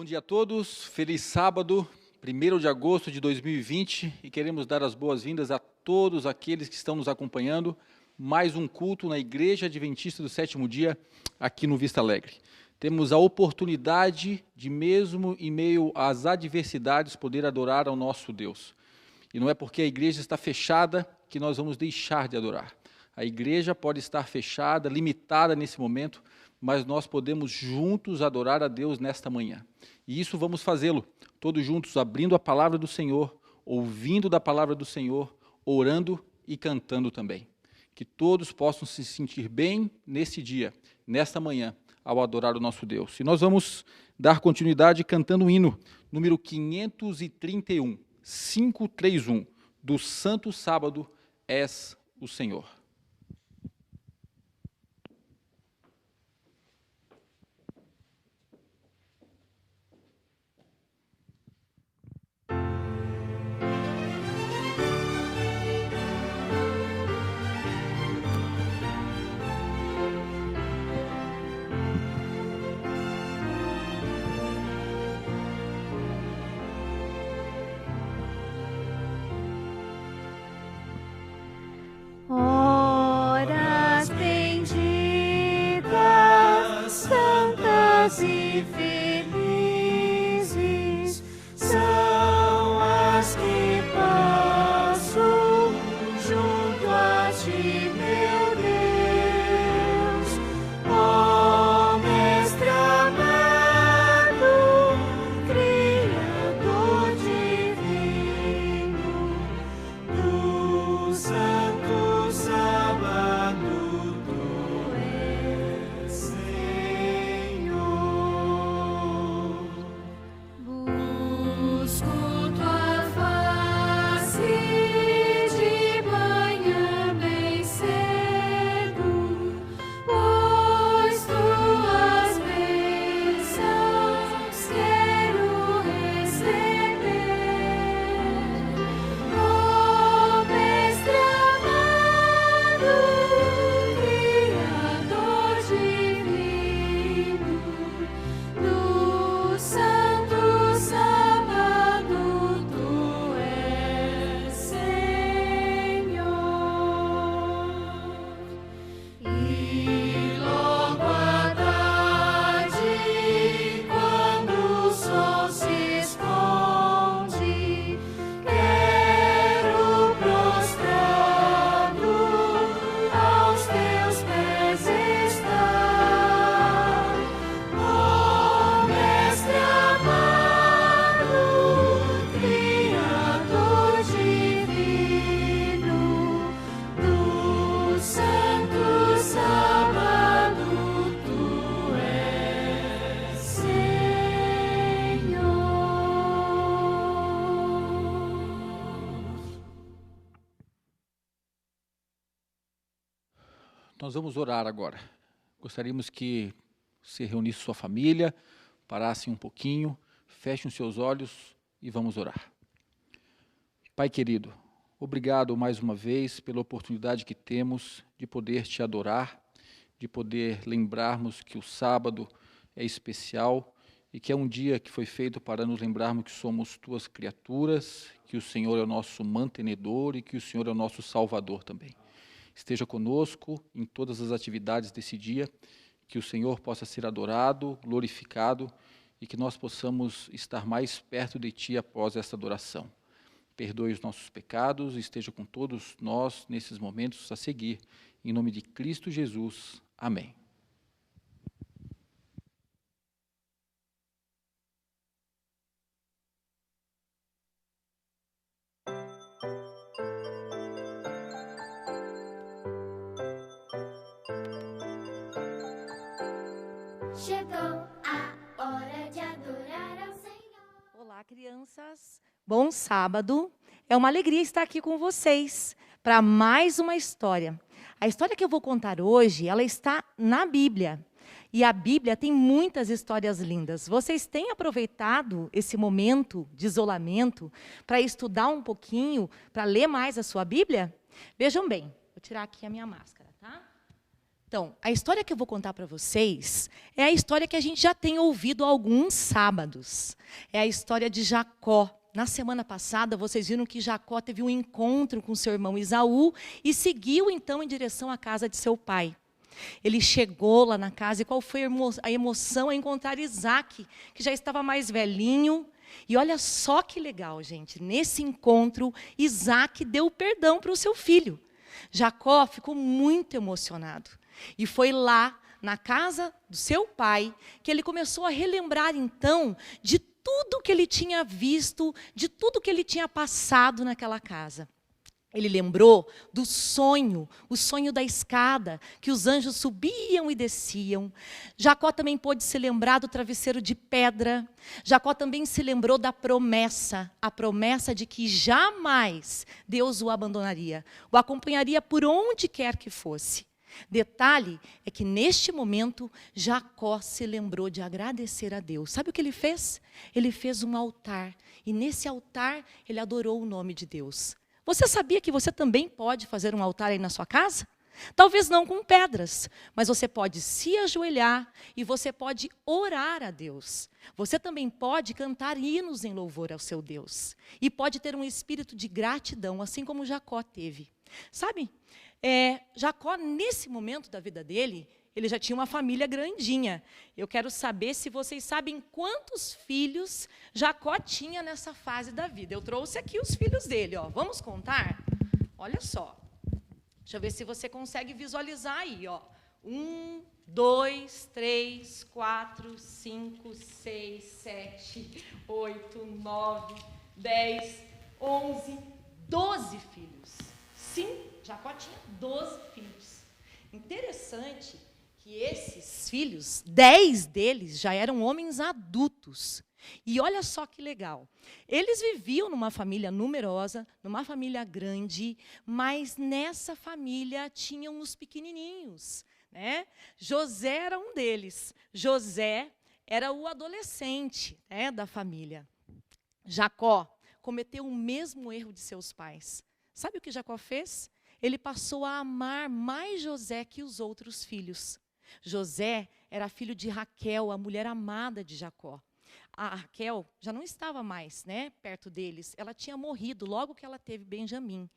Bom dia a todos, feliz sábado, 1º de agosto de 2020, e queremos dar as boas-vindas a todos aqueles que estão nos acompanhando, mais um culto na Igreja Adventista do Sétimo Dia, aqui no Vista Alegre. Temos a oportunidade de, mesmo em meio às adversidades, poder adorar ao nosso Deus. E não é porque a igreja está fechada que nós vamos deixar de adorar. A igreja pode estar fechada, limitada nesse momento, mas nós podemos juntos adorar a Deus nesta manhã. E isso vamos fazê-lo, todos juntos, abrindo a palavra do Senhor, ouvindo da palavra do Senhor, orando e cantando também. Que todos possam se sentir bem nesse dia, nesta manhã, ao adorar o nosso Deus. E nós vamos dar continuidade cantando o hino, número 531, 531, do Santo Sábado és o Senhor. Horas benditas, santas e felizes são as que passo junto a ti, meu Deus. Ó Mestre amado, Criador divino do Santo Sábado, tu és Senhor. Busco tua face de manhã bem cedo, pois tuas bênçãos quero receber. Ó Mestre amado, Criador divino do Santo Sábado, tu és Senhor. E logo à tarde, quando o sol se esconde, quero prostrado aos teus pés estar. Ó Mestre amado, Criador divino do Santo Sábado, tu és Senhor. Nós vamos orar agora. Gostaríamos que você reunisse sua família, parasse um pouquinho, feche os seus olhos e vamos orar. Pai querido, obrigado mais uma vez pela oportunidade que temos de poder te adorar, de poder lembrarmos que o sábado é especial e que é um dia que foi feito para nos lembrarmos que somos tuas criaturas, que o Senhor é o nosso mantenedor e que o Senhor é o nosso salvador também. Esteja conosco em todas as atividades desse dia, que o Senhor possa ser adorado, glorificado e que nós possamos estar mais perto de Ti após esta adoração. Perdoe os nossos pecados e esteja com todos nós nesses momentos a seguir. Em nome de Cristo Jesus. Amém. Chegou a hora de adorar ao Senhor. Olá, crianças. Bom sábado. É uma alegria estar aqui com vocês para mais uma história. A história que eu vou contar hoje, ela está na Bíblia. E a Bíblia tem muitas histórias lindas. Vocês têm aproveitado esse momento de isolamento para estudar um pouquinho, para ler mais a sua Bíblia? Vejam bem, vou tirar aqui a minha máscara, tá? Então, a história que eu vou contar para vocês é a história que a gente já tem ouvido há alguns sábados. É a história de Jacó. Na semana passada, vocês viram que Jacó teve um encontro com seu irmão Esaú e seguiu, então, em direção à casa de seu pai. Ele chegou lá na casa e qual foi a emoção a encontrar Isaac, que já estava mais velhinho. E olha só que legal, gente. Nesse encontro, Isaac deu perdão para o seu filho. Jacó ficou muito emocionado. E foi lá, na casa do seu pai, que ele começou a relembrar, então, de tudo que ele tinha visto, de tudo que ele tinha passado naquela casa. Ele lembrou do sonho, o sonho da escada, que os anjos subiam e desciam. Jacó também pôde se lembrar do travesseiro de pedra. Jacó também se lembrou da promessa, a promessa de que jamais Deus o abandonaria, o acompanharia por onde quer que fosse. Detalhe é que neste momento Jacó se lembrou de agradecer a Deus. Sabe o que ele fez? Ele fez um altar e nesse altar ele adorou o nome de Deus. Você sabia que você também pode fazer um altar aí na sua casa? Talvez não com pedras, mas você pode se ajoelhar e você pode orar a Deus. Você também pode cantar hinos em louvor ao seu Deus. E pode ter um espírito de gratidão, assim como Jacó teve. Sabe? Jacó, nesse momento da vida dele, ele já tinha uma família grandinha. Eu quero saber se vocês sabem quantos filhos Jacó tinha nessa fase da vida. Eu trouxe aqui os filhos dele. Ó. Vamos contar? Olha só. Deixa eu ver se você consegue visualizar aí. Ó. 1, 2, 3, 4, 5, 6, 7, 8, 9, 10, 11, 12 filhos. Sim, Jacó tinha 12 filhos. Interessante que esses filhos, 10 deles já eram homens adultos. E olha só que legal. Eles viviam numa família numerosa, numa família grande, mas nessa família tinham os pequenininhos, né? José era um deles. José era o adolescente, né, da família. Jacó cometeu o mesmo erro de seus pais. Sabe o que Jacó fez? Ele passou a amar mais José que os outros filhos. José era filho de Raquel, a mulher amada de Jacó. A Raquel já não estava mais, né, perto deles. Ela tinha morrido logo que ela teve Benjamim.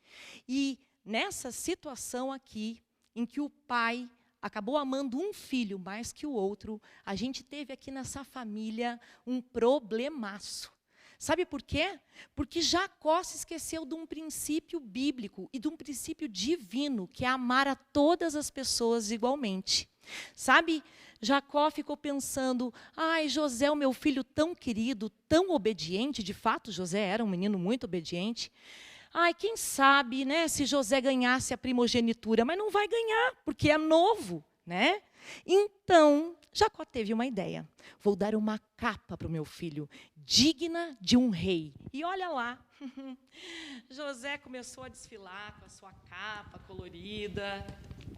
E nessa situação aqui, em que o pai acabou amando um filho mais que o outro, a gente teve aqui nessa família um problemaço. Sabe por quê? Porque Jacó se esqueceu de um princípio bíblico e de um princípio divino, que é amar a todas as pessoas igualmente. Sabe, Jacó ficou pensando, ai, José, o meu filho tão querido, tão obediente, de fato José era um menino muito obediente. Ai, quem sabe, né, se José ganhasse a primogenitura, mas não vai ganhar, porque é novo, né? Então, Jacó teve uma ideia. Vou dar uma capa para o meu filho, digna de um rei. E olha lá, José começou a desfilar com a sua capa colorida.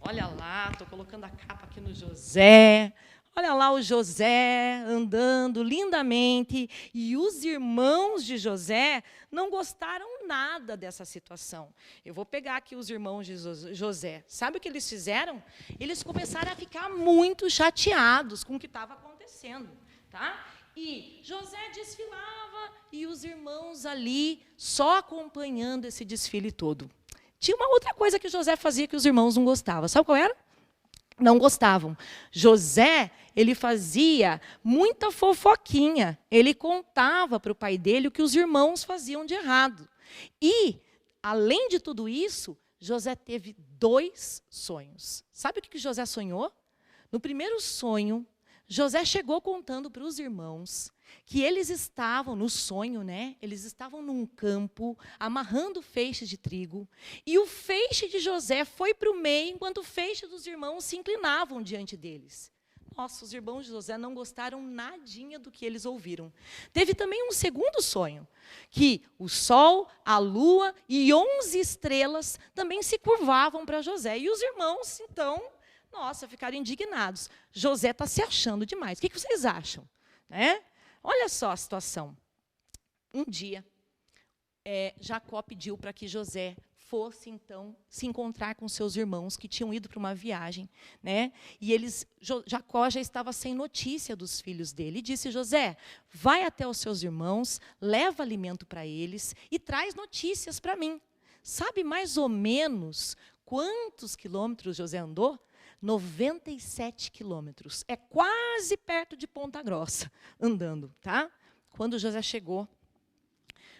Olha lá, estou colocando a capa aqui no José. Olha lá o José andando lindamente. E os irmãos de José não gostaram nada dessa situação. Eu vou pegar aqui os irmãos de José. Sabe o que eles fizeram? Eles começaram a ficar muito chateados com o que estava acontecendo. Tá? E José desfilava e os irmãos ali só acompanhando esse desfile todo. Tinha uma outra coisa que José fazia que os irmãos não gostavam. Sabe qual era? Não gostavam. José, ele fazia muita fofoquinha. Ele contava para o pai dele o que os irmãos faziam de errado. E, além de tudo isso, José teve 2 sonhos. Sabe o que José sonhou? No primeiro sonho, José chegou contando para os irmãos que eles estavam, no sonho, né? Eles estavam num campo, amarrando feixes de trigo, e o feixe de José foi para o meio, enquanto o feixe dos irmãos se inclinavam diante deles. Nossa, os irmãos de José não gostaram nadinha do que eles ouviram. Teve também um segundo sonho, que o sol, a lua e 11 estrelas também se curvavam para José. E os irmãos, então, nossa, ficaram indignados. José está se achando demais. O que vocês acham? Né? Olha só a situação. Um dia, Jacó pediu para que José fosse, então, se encontrar com seus irmãos que tinham ido para uma viagem, né? E Jacó já estava sem notícia dos filhos dele. E disse: José, vai até os seus irmãos, leva alimento para eles e traz notícias para mim. Sabe mais ou menos quantos quilômetros José andou? 97 quilômetros. É quase perto de Ponta Grossa, andando, tá? Quando José chegou,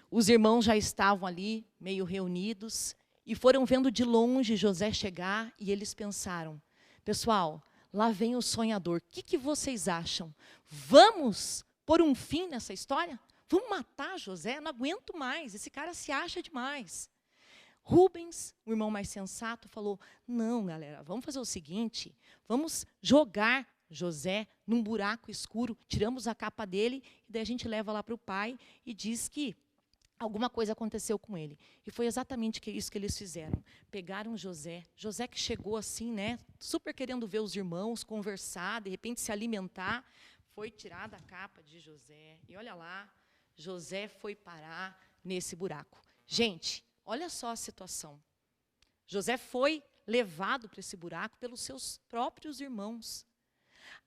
os irmãos já estavam ali, meio reunidos, e foram vendo de longe José chegar, e eles pensaram: pessoal, lá vem o sonhador, o que vocês acham? Vamos pôr um fim nessa história? Vamos matar José? Não aguento mais, esse cara se acha demais. Rubens, o irmão mais sensato, falou: não, galera, vamos fazer o seguinte, vamos jogar José num buraco escuro, tiramos a capa dele, e daí a gente leva lá para o pai e diz que alguma coisa aconteceu com ele. E foi exatamente isso que eles fizeram. Pegaram José que chegou assim, né, super querendo ver os irmãos, conversar, de repente se alimentar. Foi tirada a capa de José. E olha lá, José foi parar nesse buraco. Gente, olha só a situação. José foi levado para esse buraco pelos seus próprios irmãos.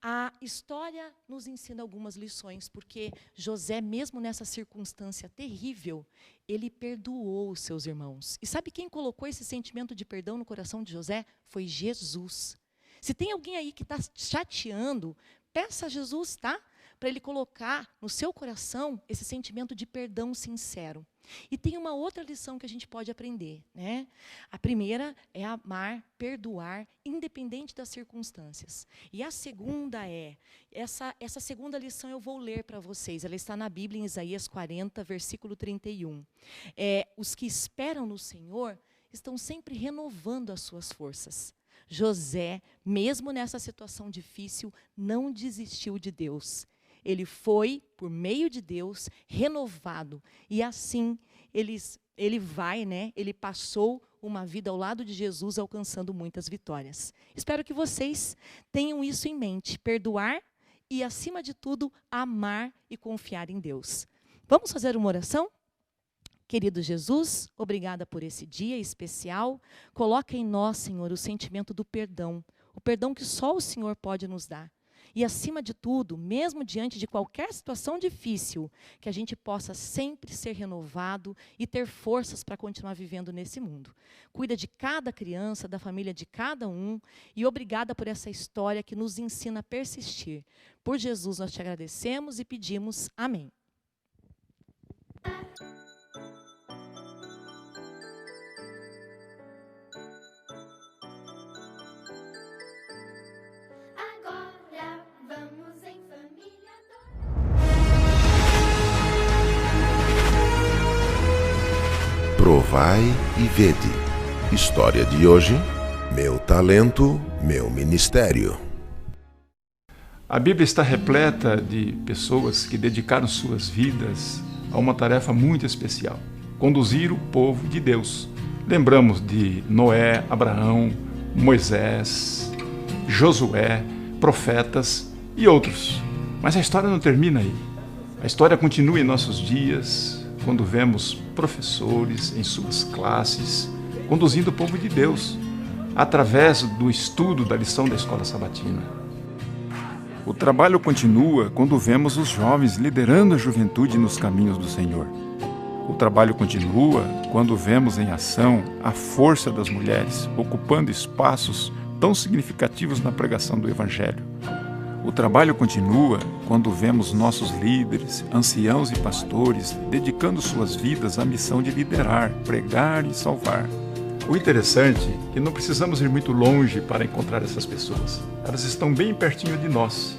A história nos ensina algumas lições, porque José, mesmo nessa circunstância terrível, ele perdoou os seus irmãos. E sabe quem colocou esse sentimento de perdão no coração de José? Foi Jesus. Se tem alguém aí que está chateando, peça a Jesus, tá? Para ele colocar no seu coração esse sentimento de perdão sincero. E tem uma outra lição que a gente pode aprender, né? A primeira é amar, perdoar, independente das circunstâncias. E a segunda essa segunda lição eu vou ler para vocês. Ela está na Bíblia, em Isaías 40, versículo 31. Os que esperam no Senhor estão sempre renovando as suas forças. José, mesmo nessa situação difícil, não desistiu de Deus. Ele foi, por meio de Deus, renovado. E assim, ele passou uma vida ao lado de Jesus, alcançando muitas vitórias. Espero que vocês tenham isso em mente. Perdoar e, acima de tudo, amar e confiar em Deus. Vamos fazer uma oração? Querido Jesus, obrigada por esse dia especial. Coloca em nós, Senhor, o sentimento do perdão. O perdão que só o Senhor pode nos dar. E, acima de tudo, mesmo diante de qualquer situação difícil, que a gente possa sempre ser renovado e ter forças para continuar vivendo nesse mundo. Cuida de cada criança, da família de cada um, e obrigada por essa história que nos ensina a persistir. Por Jesus nós te agradecemos e pedimos amém. Agora vamos em família. Provai e vede. História de hoje: meu talento, meu ministério. A Bíblia está repleta de pessoas que dedicaram suas vidas a uma tarefa muito especial: conduzir o povo de Deus. Lembramos de Noé, Abraão, Moisés, Josué, profetas e outros. Mas a história não termina aí. A história continua em nossos dias, quando vemos professores em suas classes conduzindo o povo de Deus, através do estudo da lição da escola sabatina. O trabalho continua quando vemos os jovens liderando a juventude nos caminhos do Senhor. O trabalho continua quando vemos em ação a força das mulheres ocupando espaços tão significativos na pregação do Evangelho. O trabalho continua quando vemos nossos líderes, anciãos e pastores dedicando suas vidas à missão de liderar, pregar e salvar. O interessante é que não precisamos ir muito longe para encontrar essas pessoas. Elas estão bem pertinho de nós.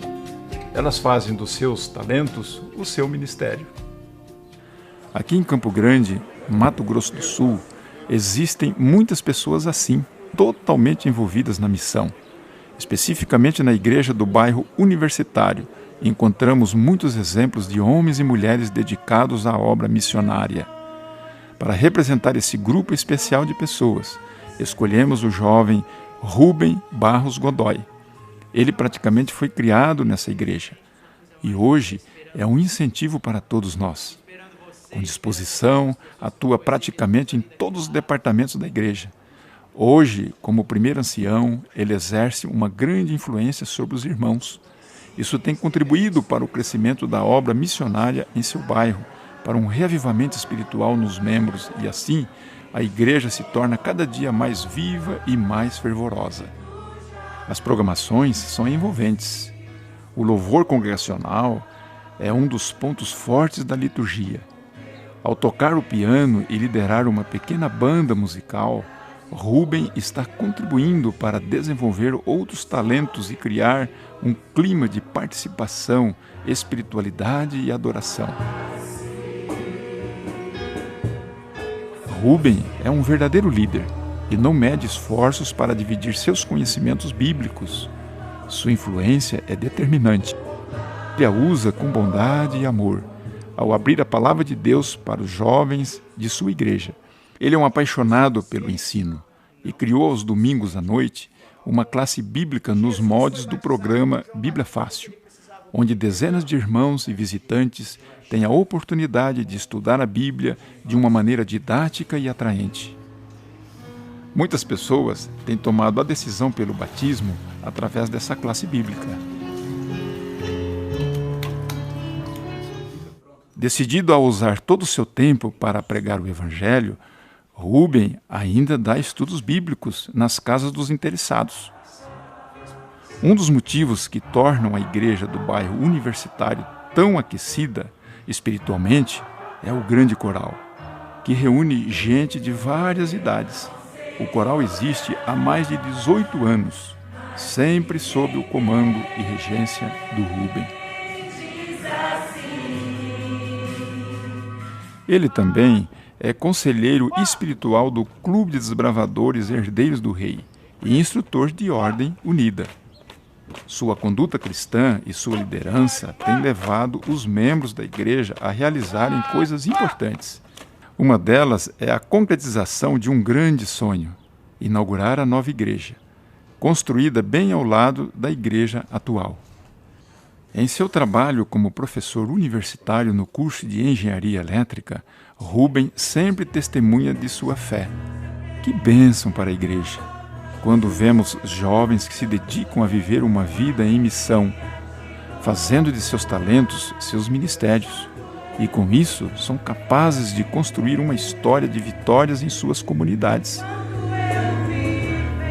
Elas fazem dos seus talentos o seu ministério. Aqui em Campo Grande, Mato Grosso do Sul, existem muitas pessoas assim, totalmente envolvidas na missão. Especificamente na igreja do bairro Universitário, encontramos muitos exemplos de homens e mulheres dedicados à obra missionária. Para representar esse grupo especial de pessoas, escolhemos o jovem Rubem Barros Godoy. Ele praticamente foi criado nessa igreja e hoje é um incentivo para todos nós. Com disposição, atua praticamente em todos os departamentos da igreja. Hoje, como primeiro ancião, ele exerce uma grande influência sobre os irmãos. Isso tem contribuído para o crescimento da obra missionária em seu bairro, para um reavivamento espiritual nos membros e, assim, a igreja se torna cada dia mais viva e mais fervorosa. As programações são envolventes. O louvor congregacional é um dos pontos fortes da liturgia. Ao tocar o piano e liderar uma pequena banda musical, Rubem está contribuindo para desenvolver outros talentos e criar um clima de participação, espiritualidade e adoração. Rubem é um verdadeiro líder e não mede esforços para dividir seus conhecimentos bíblicos. Sua influência é determinante. Ele a usa com bondade e amor, ao abrir a palavra de Deus para os jovens de sua igreja. Ele é um apaixonado pelo ensino e criou aos domingos à noite uma classe bíblica nos moldes do programa Bíblia Fácil, onde dezenas de irmãos e visitantes têm a oportunidade de estudar a Bíblia de uma maneira didática e atraente. Muitas pessoas têm tomado a decisão pelo batismo através dessa classe bíblica. Decidido a usar todo o seu tempo para pregar o Evangelho, Rubem ainda dá estudos bíblicos nas casas dos interessados. Um dos motivos que tornam a igreja do bairro universitário tão aquecida espiritualmente é o grande coral, que reúne gente de várias idades. O coral existe há mais de 18 anos, sempre sob o comando e regência do Rubem. Ele também é conselheiro espiritual do Clube de Desbravadores Herdeiros do Rei e instrutor de Ordem Unida. Sua conduta cristã e sua liderança têm levado os membros da igreja a realizarem coisas importantes. Uma delas é a concretização de um grande sonho: inaugurar a nova igreja, construída bem ao lado da igreja atual. Em seu trabalho como professor universitário no curso de Engenharia Elétrica, Rubem sempre testemunha de sua fé. Que bênção para a igreja, quando vemos jovens que se dedicam a viver uma vida em missão, fazendo de seus talentos seus ministérios, e com isso são capazes de construir uma história de vitórias em suas comunidades.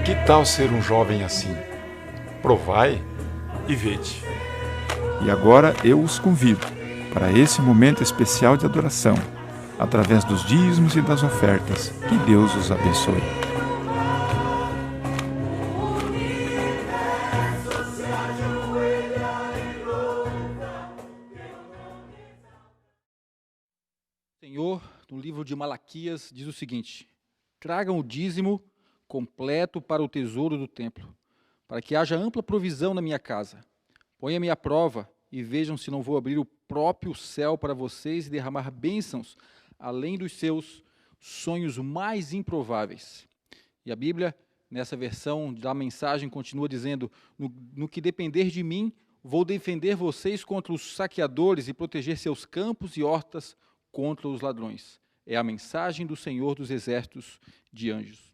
Que tal ser um jovem assim? Provai e vede. E agora eu os convido para esse momento especial de adoração, através dos dízimos e das ofertas. Que Deus os abençoe. O Senhor, no livro de Malaquias, diz o seguinte: tragam o dízimo completo para o tesouro do templo, para que haja ampla provisão na minha casa. Ponha-me à prova e vejam se não vou abrir o próprio céu para vocês e derramar bênçãos, além dos seus sonhos mais improváveis. E a Bíblia, nessa versão da mensagem, continua dizendo: no que depender de mim, vou defender vocês contra os saqueadores e proteger seus campos e hortas contra os ladrões. É a mensagem do Senhor dos Exércitos de Anjos.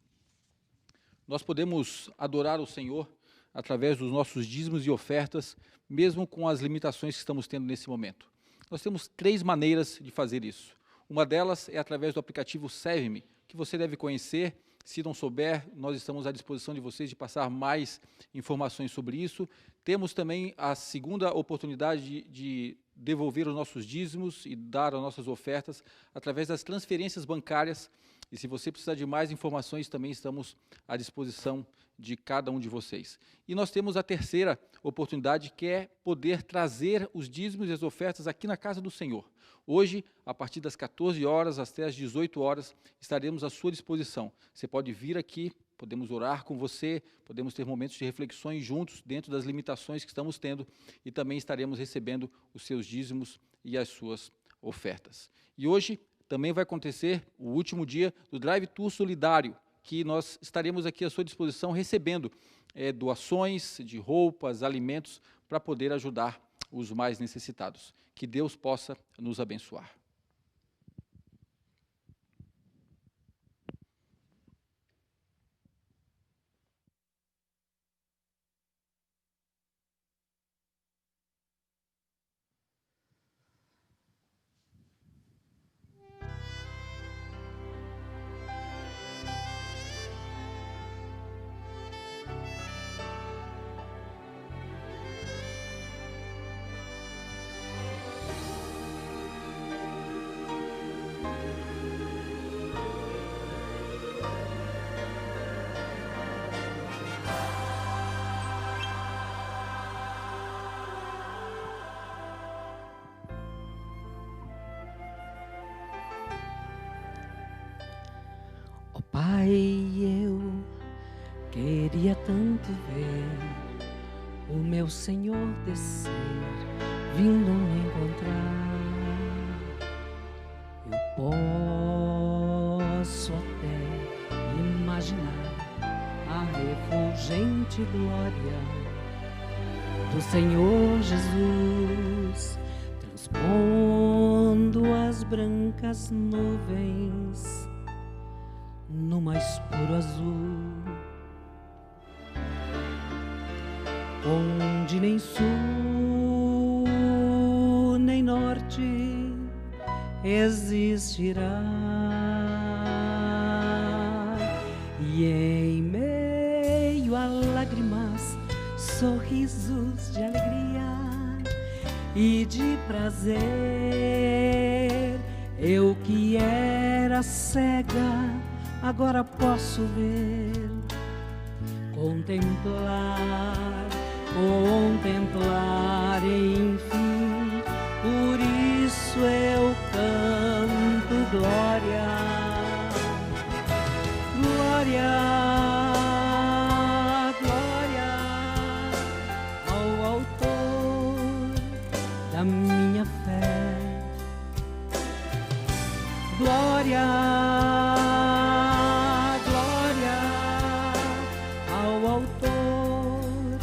Nós podemos adorar o Senhor através dos nossos dízimos e ofertas, mesmo com as limitações que estamos tendo nesse momento. Nós temos 3 maneiras de fazer isso. Uma delas é através do aplicativo Serve-me, que você deve conhecer. Se não souber, nós estamos à disposição de vocês de passar mais informações sobre isso. Temos também a segunda oportunidade de devolver os nossos dízimos e dar as nossas ofertas através das transferências bancárias. E se você precisar de mais informações, também estamos à disposição de cada um de vocês. E nós temos a terceira oportunidade, que é poder trazer os dízimos e as ofertas aqui na casa do Senhor. Hoje, a partir das 14 horas até as 18 horas, estaremos à sua disposição. Você pode vir aqui, podemos orar com você, podemos ter momentos de reflexões juntos, dentro das limitações que estamos tendo, e também estaremos recebendo os seus dízimos e as suas ofertas. E hoje também vai acontecer o último dia do Drive Tour Solidário, que nós estaremos aqui à sua disposição recebendo doações de roupas, alimentos, para poder ajudar os mais necessitados. Que Deus possa nos abençoar. Pai, eu queria tanto ver o meu Senhor descer, vindo me encontrar. Eu posso até imaginar a refulgente glória do Senhor Jesus, transpondo as brancas nuvens no mais puro azul, onde nem sul nem norte existirá. E em meio a lágrimas, sorrisos de alegria e de prazer, eu que era cega, agora posso ver, contemplar, enfim. Por isso eu canto glória, glória, glória ao autor da minha fé. Glória, glória ao autor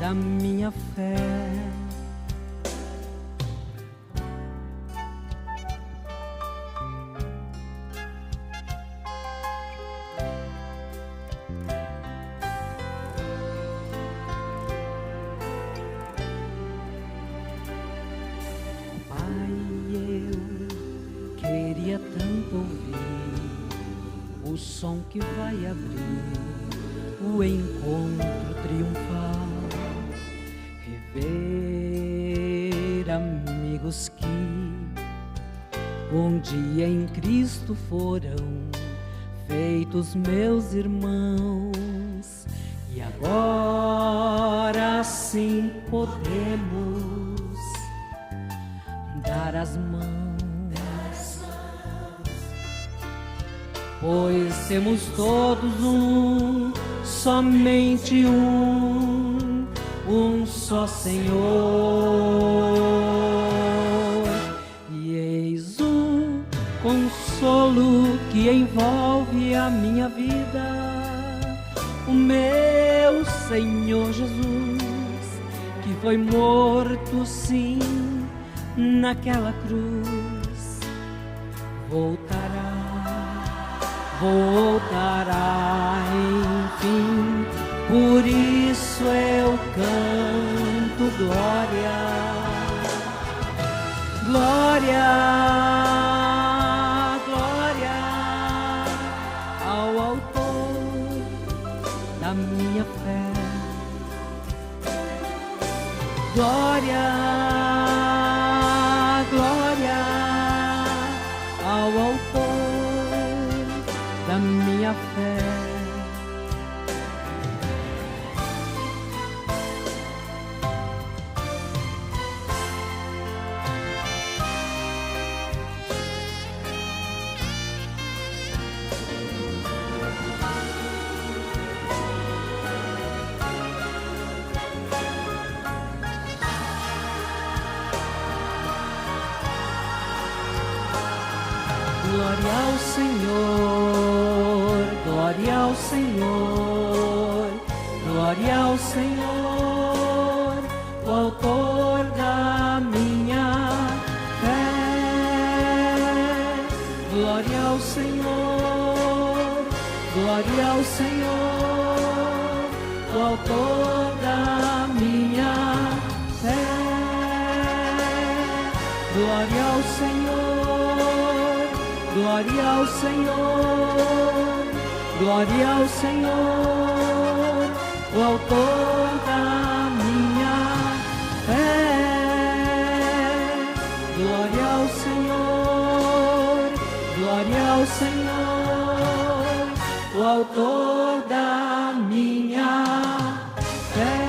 da minha fé. O som que vai abrir o encontro triunfal, rever amigos que um dia em Cristo foram feitos meus irmãos, e agora sim podemos dar as mãos, pois temos todos somente um só Senhor. E eis o consolo que envolve a minha vida, o meu Senhor Jesus, que foi morto sim naquela cruz, voltará, enfim. Por isso eu canto glória, glória, glória ao autor da minha fé. Glória, glória ao autor da minha fé. Glória ao Senhor, glória ao Senhor, glória ao Senhor, o autor da minha fé. Glória ao Senhor, glória ao Senhor, o autor da minha fé. Glória ao Senhor, glória ao Senhor, glória ao Senhor, o autor da minha fé. Glória ao Senhor, glória ao Senhor, o autor da minha fé.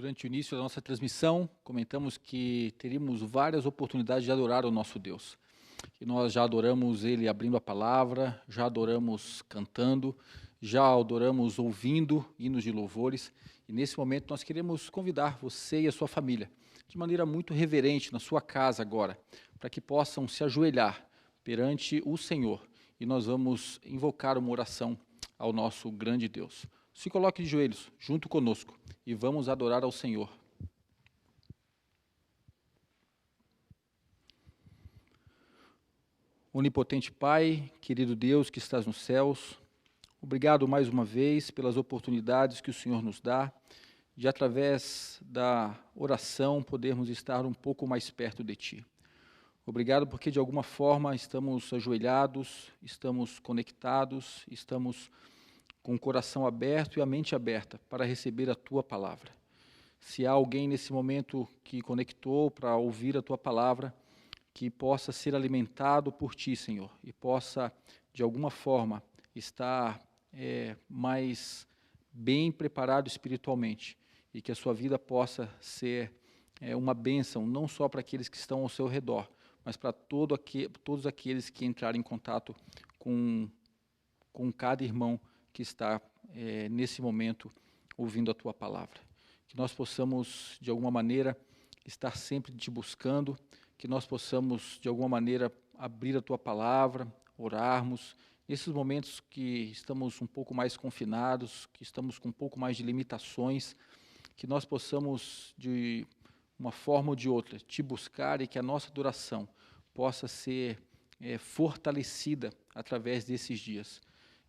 Durante o início da nossa transmissão, comentamos que teríamos várias oportunidades de adorar o nosso Deus. E nós já adoramos Ele abrindo a palavra, já adoramos cantando, já adoramos ouvindo hinos de louvores. E nesse momento nós queremos convidar você e a sua família, de maneira muito reverente, na sua casa agora, para que possam se ajoelhar perante o Senhor. E nós vamos invocar uma oração ao nosso grande Deus. Se coloque de joelhos junto conosco e vamos adorar ao Senhor. Onipotente Pai, querido Deus que estás nos céus, obrigado mais uma vez pelas oportunidades que o Senhor nos dá de, através da oração, podermos estar um pouco mais perto de Ti. Obrigado porque, de alguma forma, estamos ajoelhados, estamos conectados, estamos com o coração aberto e a mente aberta para receber a Tua palavra. Se há alguém nesse momento que conectou para ouvir a Tua palavra, que possa ser alimentado por Ti, Senhor, e possa, de alguma forma, estar mais bem preparado espiritualmente, e que a sua vida possa ser uma bênção, não só para aqueles que estão ao seu redor, mas para todos aqueles que entrarem em contato com cada irmão que está nesse momento ouvindo a Tua palavra. Que nós possamos, de alguma maneira, estar sempre Te buscando, que nós possamos, de alguma maneira, abrir a Tua palavra, orarmos, nesses momentos que estamos um pouco mais confinados, que estamos com um pouco mais de limitações, que nós possamos, de uma forma ou de outra, Te buscar e que a nossa adoração possa ser fortalecida através desses dias.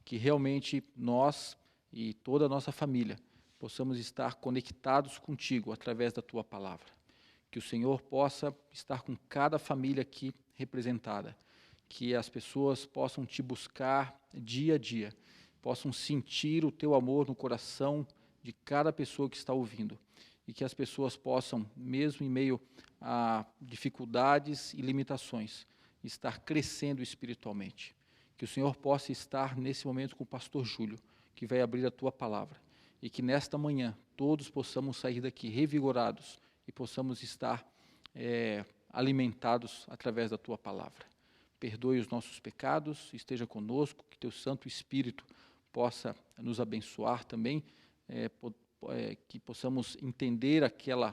Que realmente nós e toda a nossa família possamos estar conectados contigo através da Tua palavra. Que o Senhor possa estar com cada família aqui representada, que as pessoas possam Te buscar dia a dia, possam sentir o Teu amor no coração de cada pessoa que está ouvindo, e que as pessoas possam, mesmo em meio a dificuldades e limitações, estar crescendo espiritualmente. Que o Senhor possa estar nesse momento com o pastor Júlio, que vai abrir a Tua palavra, e que nesta manhã todos possamos sair daqui revigorados e possamos estar alimentados através da Tua palavra. Perdoe os nossos pecados, esteja conosco, que Teu Santo Espírito possa nos abençoar também, que possamos entender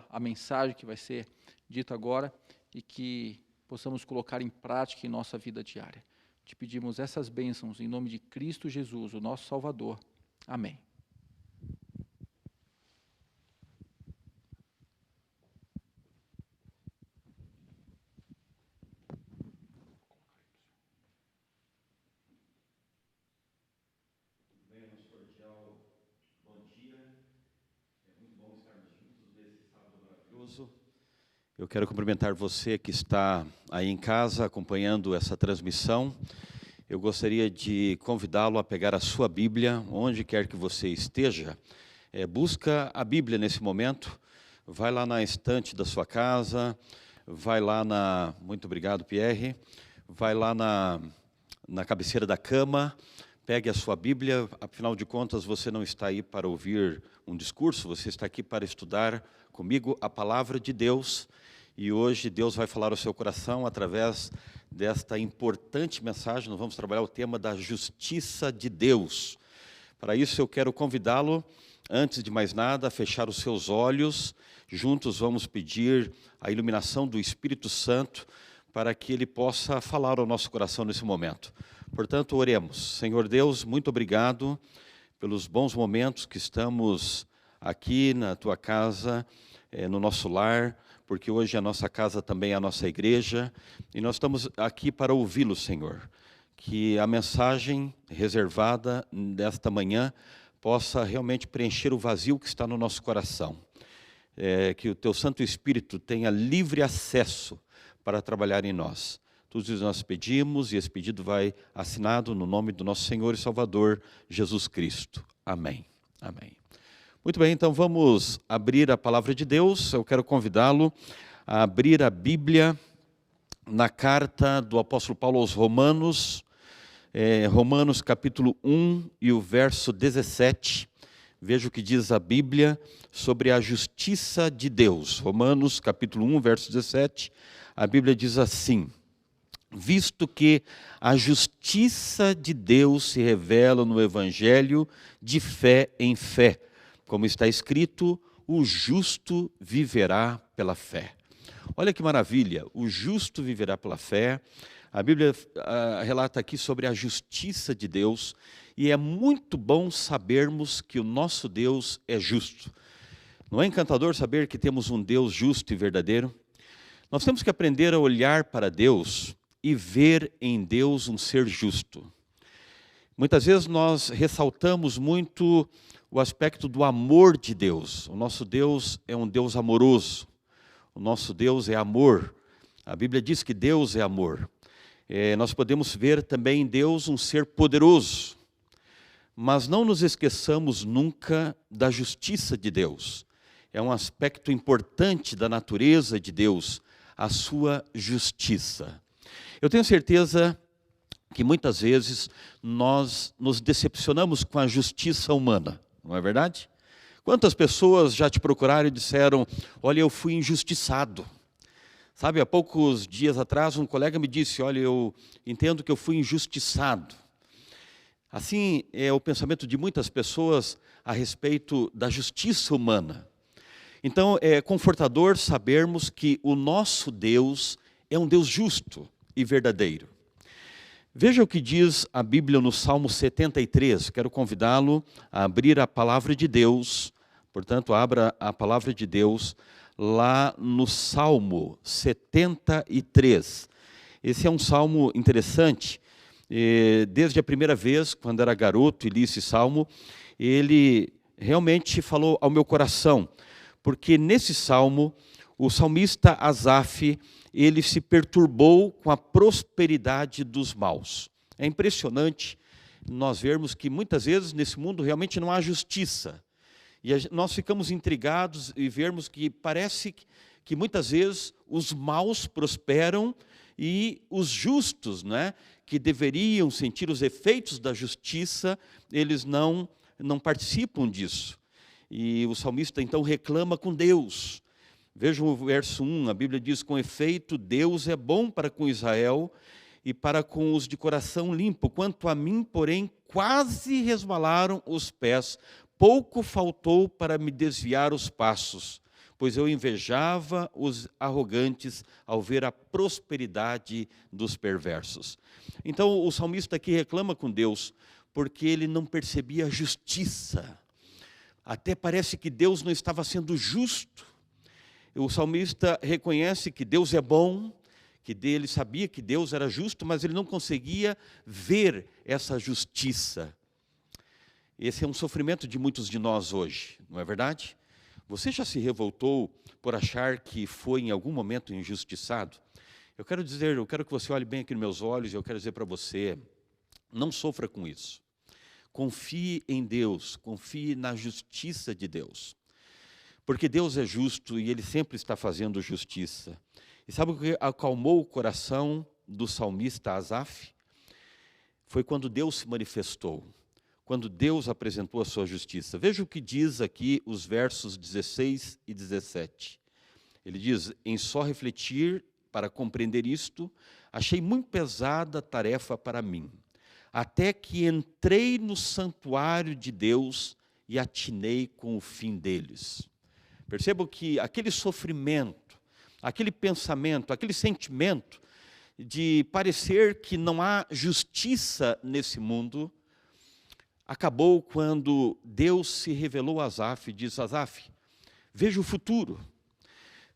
a mensagem que vai ser dita agora e que possamos colocar em prática em nossa vida diária. Te pedimos essas bênçãos em nome de Cristo Jesus, o nosso Salvador. Amém. Bem, nosso cordial bom dia. É muito bom estarmos juntos nesse sábado maravilhoso. Eu quero cumprimentar você que está aí em casa acompanhando essa transmissão. Eu gostaria de convidá-lo a pegar a sua Bíblia, onde quer que você esteja. Busca a Bíblia nesse momento, vai lá na estante da sua casa, vai lá na... Muito obrigado, Pierre. Vai lá na cabeceira da cama, pegue a sua Bíblia, afinal de contas você não está aí para ouvir um discurso, você está aqui para estudar comigo a Palavra de Deus. E hoje Deus vai falar ao seu coração através desta importante mensagem. Nós vamos trabalhar o tema da justiça de Deus. Para isso eu quero convidá-lo, antes de mais nada, a fechar os seus olhos. Juntos vamos pedir a iluminação do Espírito Santo para que Ele possa falar ao nosso coração nesse momento. Portanto, oremos. Senhor Deus, muito obrigado pelos bons momentos que estamos aqui na Tua casa, no nosso lar, porque hoje a nossa casa também é a nossa igreja, e nós estamos aqui para ouvi-lo, Senhor. Que a mensagem reservada desta manhã possa realmente preencher o vazio que está no nosso coração. Que o Teu Santo Espírito tenha livre acesso para trabalhar em nós. Tudo isso nós pedimos, e esse pedido vai assinado no nome do nosso Senhor e Salvador, Jesus Cristo. Amém. Amém. Muito bem, então vamos abrir a Palavra de Deus. Eu quero convidá-lo a abrir a Bíblia na carta do apóstolo Paulo aos Romanos, Romanos capítulo 1 e o verso 17. Veja o que diz a Bíblia sobre a justiça de Deus. Romanos, capítulo 1, verso 17, a Bíblia diz assim: visto que a justiça de Deus se revela no Evangelho de fé em fé, como está escrito, o justo viverá pela fé. Olha que maravilha, o justo viverá pela fé. A Bíblia relata aqui sobre a justiça de Deus, e é muito bom sabermos que o nosso Deus é justo. Não é encantador saber que temos um Deus justo e verdadeiro? Nós temos que aprender a olhar para Deus e ver em Deus um ser justo. Muitas vezes nós ressaltamos muito o aspecto do amor de Deus. O nosso Deus é um Deus amoroso. O nosso Deus é amor. A Bíblia diz que Deus é amor. Nós podemos ver também em Deus um ser poderoso. Mas não nos esqueçamos nunca da justiça de Deus. É um aspecto importante da natureza de Deus, a sua justiça. Eu tenho certeza que muitas vezes nós nos decepcionamos com a justiça humana, não é verdade? Quantas pessoas já te procuraram e disseram, olha, eu fui injustiçado. Sabe, há poucos dias atrás um colega me disse, olha, eu entendo que eu fui injustiçado. Assim é o pensamento de muitas pessoas a respeito da justiça humana. Então é confortador sabermos que o nosso Deus é um Deus justo e verdadeiro. Veja o que diz a Bíblia no Salmo 73. Quero convidá-lo a abrir a palavra de Deus. Portanto, abra a palavra de Deus lá no Salmo 73. Esse é um salmo interessante. Desde a primeira vez, quando era garoto e li esse salmo, ele realmente falou ao meu coração. Porque nesse salmo, o salmista Asaf, ele se perturbou com a prosperidade dos maus. É impressionante nós vermos que muitas vezes nesse mundo realmente não há justiça. E nós ficamos intrigados e vermos que parece que muitas vezes os maus prosperam e os justos, né, que deveriam sentir os efeitos da justiça, eles não participam disso. E o salmista então reclama com Deus. Vejam o verso 1, a Bíblia diz, com efeito, Deus é bom para com Israel e para com os de coração limpo. Quanto a mim, porém, quase resvalaram os pés, pouco faltou para me desviar os passos, pois eu invejava os arrogantes ao ver a prosperidade dos perversos. Então o salmista aqui reclama com Deus, porque ele não percebia a justiça. Até parece que Deus não estava sendo justo. O salmista reconhece que Deus é bom, que ele sabia que Deus era justo, mas ele não conseguia ver essa justiça. Esse é um sofrimento de muitos de nós hoje, não é verdade? Você já se revoltou por achar que foi em algum momento injustiçado? Eu quero que você olhe bem aqui nos meus olhos e eu quero dizer para você, não sofra com isso. Confie em Deus, confie na justiça de Deus. Porque Deus é justo e Ele sempre está fazendo justiça. E sabe o que acalmou o coração do salmista Asaf? Foi quando Deus se manifestou, quando Deus apresentou a sua justiça. Veja o que diz aqui os versos 16 e 17. Ele diz, em só refletir para compreender isto, achei muito pesada a tarefa para mim, até que entrei no santuário de Deus e atinei com o fim deles. Percebam que aquele sofrimento, aquele pensamento, aquele sentimento de parecer que não há justiça nesse mundo, acabou quando Deus se revelou a Asaf e disse, Asaf, veja o futuro,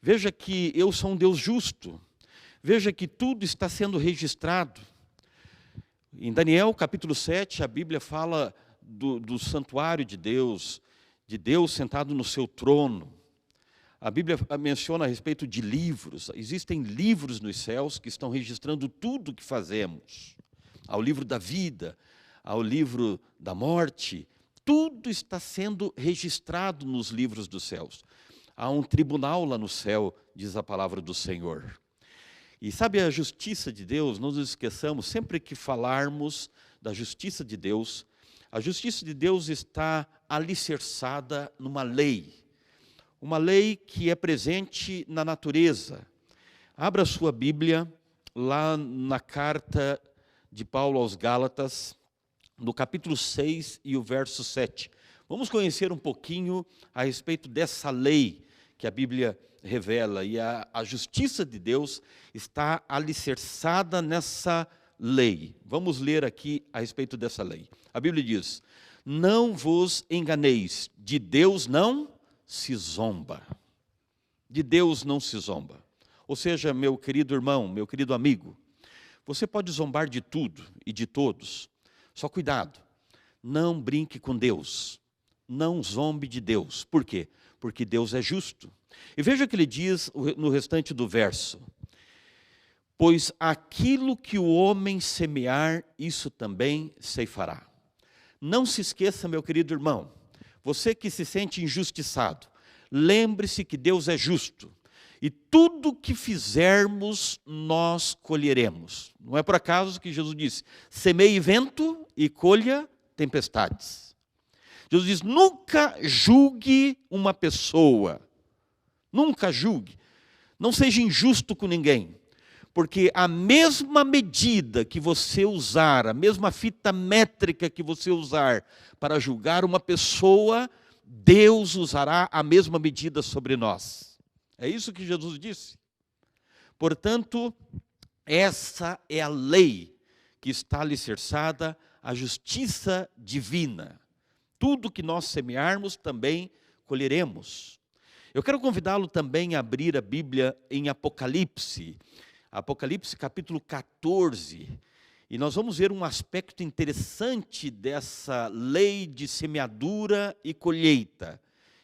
veja que eu sou um Deus justo, veja que tudo está sendo registrado. Em Daniel capítulo 7, a Bíblia fala do santuário de Deus sentado no seu trono. A Bíblia menciona a respeito de livros. Existem livros nos céus que estão registrando tudo o que fazemos. Ao livro da vida, ao livro da morte, tudo está sendo registrado nos livros dos céus. Há um tribunal lá no céu, diz a palavra do Senhor. E sabe a justiça de Deus, não nos esqueçamos, sempre que falarmos da justiça de Deus, A justiça de Deus está alicerçada numa lei. Uma lei que é presente na natureza. Abra sua Bíblia lá na carta de Paulo aos Gálatas, no capítulo 6 e o verso 7. Vamos conhecer um pouquinho a respeito dessa lei que a Bíblia revela. E a justiça de Deus está alicerçada nessa lei. Vamos ler aqui a respeito dessa lei. A Bíblia diz: não vos enganeis, de Deus não se zomba. De Deus não se zomba. Ou seja, meu querido irmão, meu querido amigo, você pode zombar de tudo e de todos. Só cuidado, não brinque com Deus. Não zombe de Deus. Por quê? Porque Deus é justo. E veja o que ele diz no restante do verso. Pois aquilo que o homem semear, isso também ceifará. Não se esqueça, meu querido irmão, você que se sente injustiçado, lembre-se que Deus é justo. E tudo que fizermos, nós colheremos. Não é por acaso que Jesus disse: semeie vento e colha tempestades. Jesus diz: nunca julgue uma pessoa. Nunca julgue. Não seja injusto com ninguém. Porque a mesma medida que você usar, a mesma fita métrica que você usar para julgar uma pessoa, Deus usará a mesma medida sobre nós. É isso que Jesus disse. Portanto, essa é a lei que está alicerçada, a justiça divina. Tudo que nós semearmos também colheremos. Eu quero convidá-lo também a abrir a Bíblia em Apocalipse. Apocalipse capítulo 14. E nós vamos ver um aspecto interessante dessa lei de semeadura e colheita.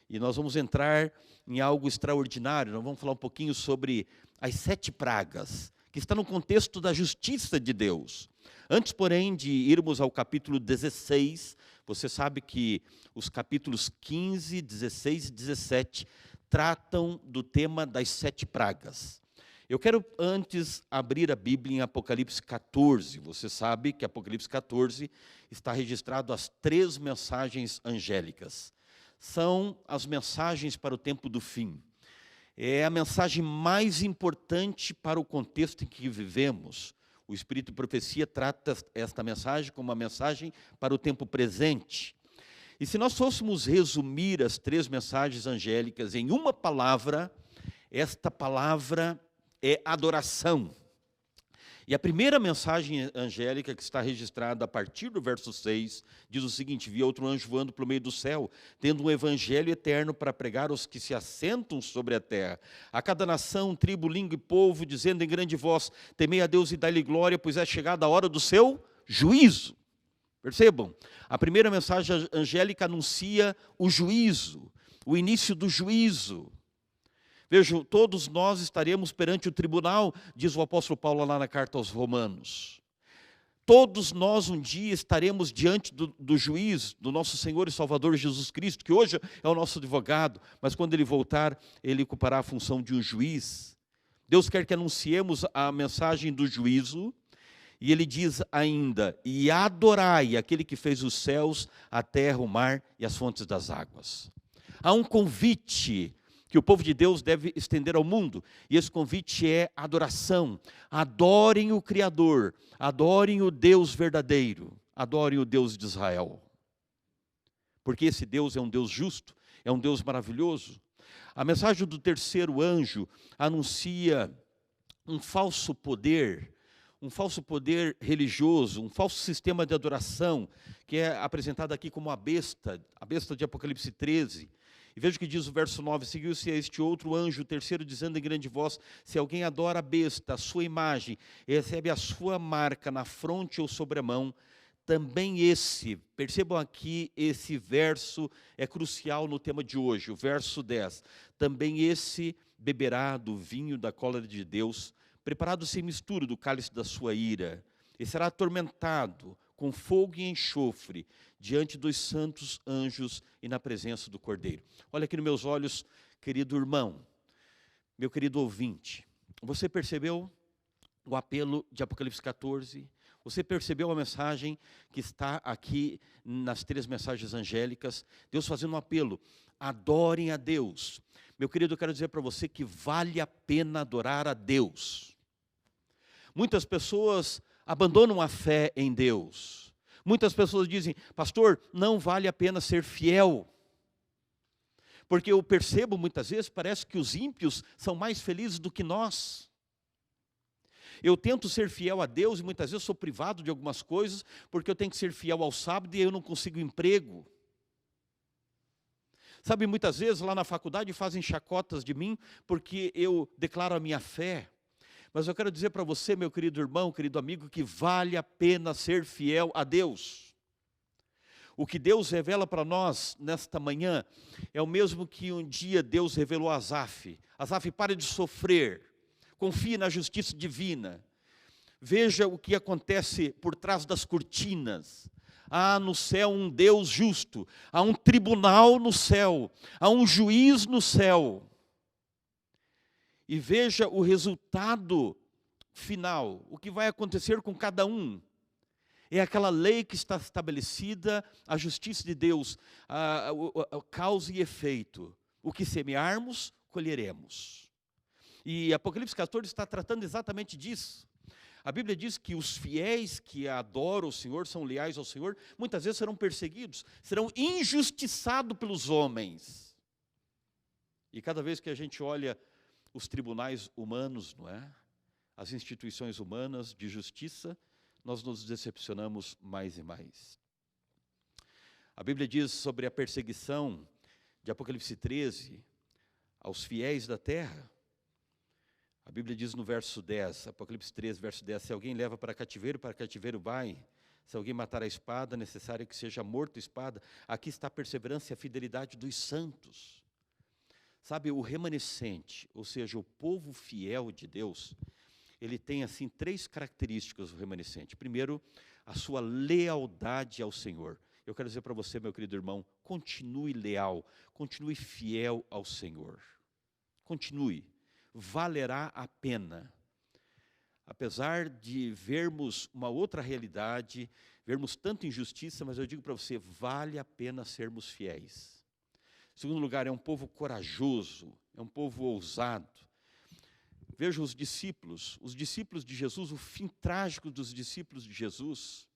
E nós vamos entrar em algo extraordinário. Nós vamos falar um pouquinho sobre as 7 pragas, que está no contexto da justiça de Deus. Antes, porém, de irmos ao capítulo 16, você sabe que os capítulos 15, 16 e 17 tratam do tema das 7 pragas. Eu quero antes abrir a Bíblia em Apocalipse 14. Você sabe que Apocalipse 14 está registrado as 3 mensagens angélicas. São as mensagens para o tempo do fim. É a mensagem mais importante para o contexto em que vivemos. O Espírito de Profecia trata esta mensagem como uma mensagem para o tempo presente. E se nós fôssemos resumir as 3 mensagens angélicas em uma palavra, esta palavra é adoração. E a primeira mensagem angélica, que está registrada a partir do verso 6, diz o seguinte: vi outro anjo voando pelo meio do céu, tendo um evangelho eterno para pregar aos que se assentam sobre a terra, a cada nação, tribo, língua e povo, dizendo em grande voz: temei a Deus e dai-lhe glória, pois é chegada a hora do seu juízo. Percebam, a primeira mensagem angélica anuncia o juízo, o início do juízo. Vejam, todos nós estaremos perante o tribunal, diz o apóstolo Paulo lá na carta aos Romanos. Todos nós um dia estaremos diante do juiz do nosso Senhor e Salvador Jesus Cristo, que hoje é o nosso advogado, mas quando ele voltar, ele ocupará a função de um juiz. Deus quer que anunciemos a mensagem do juízo, e ele diz ainda: e adorai aquele que fez os céus, a terra, o mar e as fontes das águas. Há um convite que o povo de Deus deve estender ao mundo, e esse convite é adoração. Adorem o Criador, adorem o Deus verdadeiro, adorem o Deus de Israel. Porque esse Deus é um Deus justo, é um Deus maravilhoso. A mensagem do terceiro anjo anuncia um falso poder religioso, um falso sistema de adoração, que é apresentado aqui como a besta de Apocalipse 13. E veja o que diz o verso 9: seguiu-se a este outro anjo, o terceiro, dizendo em grande voz: se alguém adora a besta, a sua imagem, e recebe a sua marca na fronte ou sobre a mão, também esse, percebam aqui, esse verso é crucial no tema de hoje, o verso 10, também esse beberá do vinho da cólera de Deus, preparado sem mistura do cálice da sua ira, e será atormentado com fogo e enxofre, diante dos santos anjos e na presença do Cordeiro. Olha aqui nos meus olhos, querido irmão, meu querido ouvinte, você percebeu o apelo de Apocalipse 14? Você percebeu a mensagem que está aqui nas 3 mensagens angélicas? Deus fazendo um apelo: adorem a Deus. Meu querido, eu quero dizer para você que vale a pena adorar a Deus. Muitas pessoas abandonam a fé em Deus. Muitas pessoas dizem: pastor, não vale a pena ser fiel. Porque eu percebo muitas vezes, parece que os ímpios são mais felizes do que nós. Eu tento ser fiel a Deus e muitas vezes sou privado de algumas coisas, porque eu tenho que ser fiel ao sábado e eu não consigo emprego. Sabe, muitas vezes lá na faculdade fazem chacotas de mim, porque eu declaro a minha fé. Mas eu quero dizer para você, meu querido irmão, querido amigo, que vale a pena ser fiel a Deus. O que Deus revela para nós nesta manhã é o mesmo que um dia Deus revelou a Asaf. Asaf, pare de sofrer. Confie na justiça divina. Veja o que acontece por trás das cortinas. Há no céu um Deus justo. Há um tribunal no céu. Há um juiz no céu. E veja o resultado final. O que vai acontecer com cada um. É aquela lei que está estabelecida, a justiça de Deus, a causa e efeito. O que semearmos, colheremos. E Apocalipse 14 está tratando exatamente disso. A Bíblia diz que os fiéis que adoram o Senhor, são leais ao Senhor, muitas vezes serão perseguidos, serão injustiçados pelos homens. E cada vez que a gente olha os tribunais humanos, não é? As instituições humanas de justiça, nós nos decepcionamos mais e mais. A Bíblia diz sobre a perseguição de Apocalipse 13 aos fiéis da terra. A Bíblia diz no verso 10, Apocalipse 13, verso 10, se alguém leva para cativeiro vai. Se alguém matar a espada, é necessário que seja morto a espada. Aqui está a perseverança e a fidelidade dos santos. Sabe, o remanescente, ou seja, o povo fiel de Deus, ele tem assim 3 características, o remanescente. Primeiro, a sua lealdade ao Senhor. Eu quero dizer para você, meu querido irmão, continue leal, continue fiel ao Senhor. Continue. Valerá a pena. Apesar de vermos uma outra realidade, vermos tanta injustiça, mas eu digo para você, vale a pena sermos fiéis. Em segundo lugar, é um povo corajoso, é um povo ousado. Veja os discípulos de Jesus, o fim trágico dos discípulos de Jesus.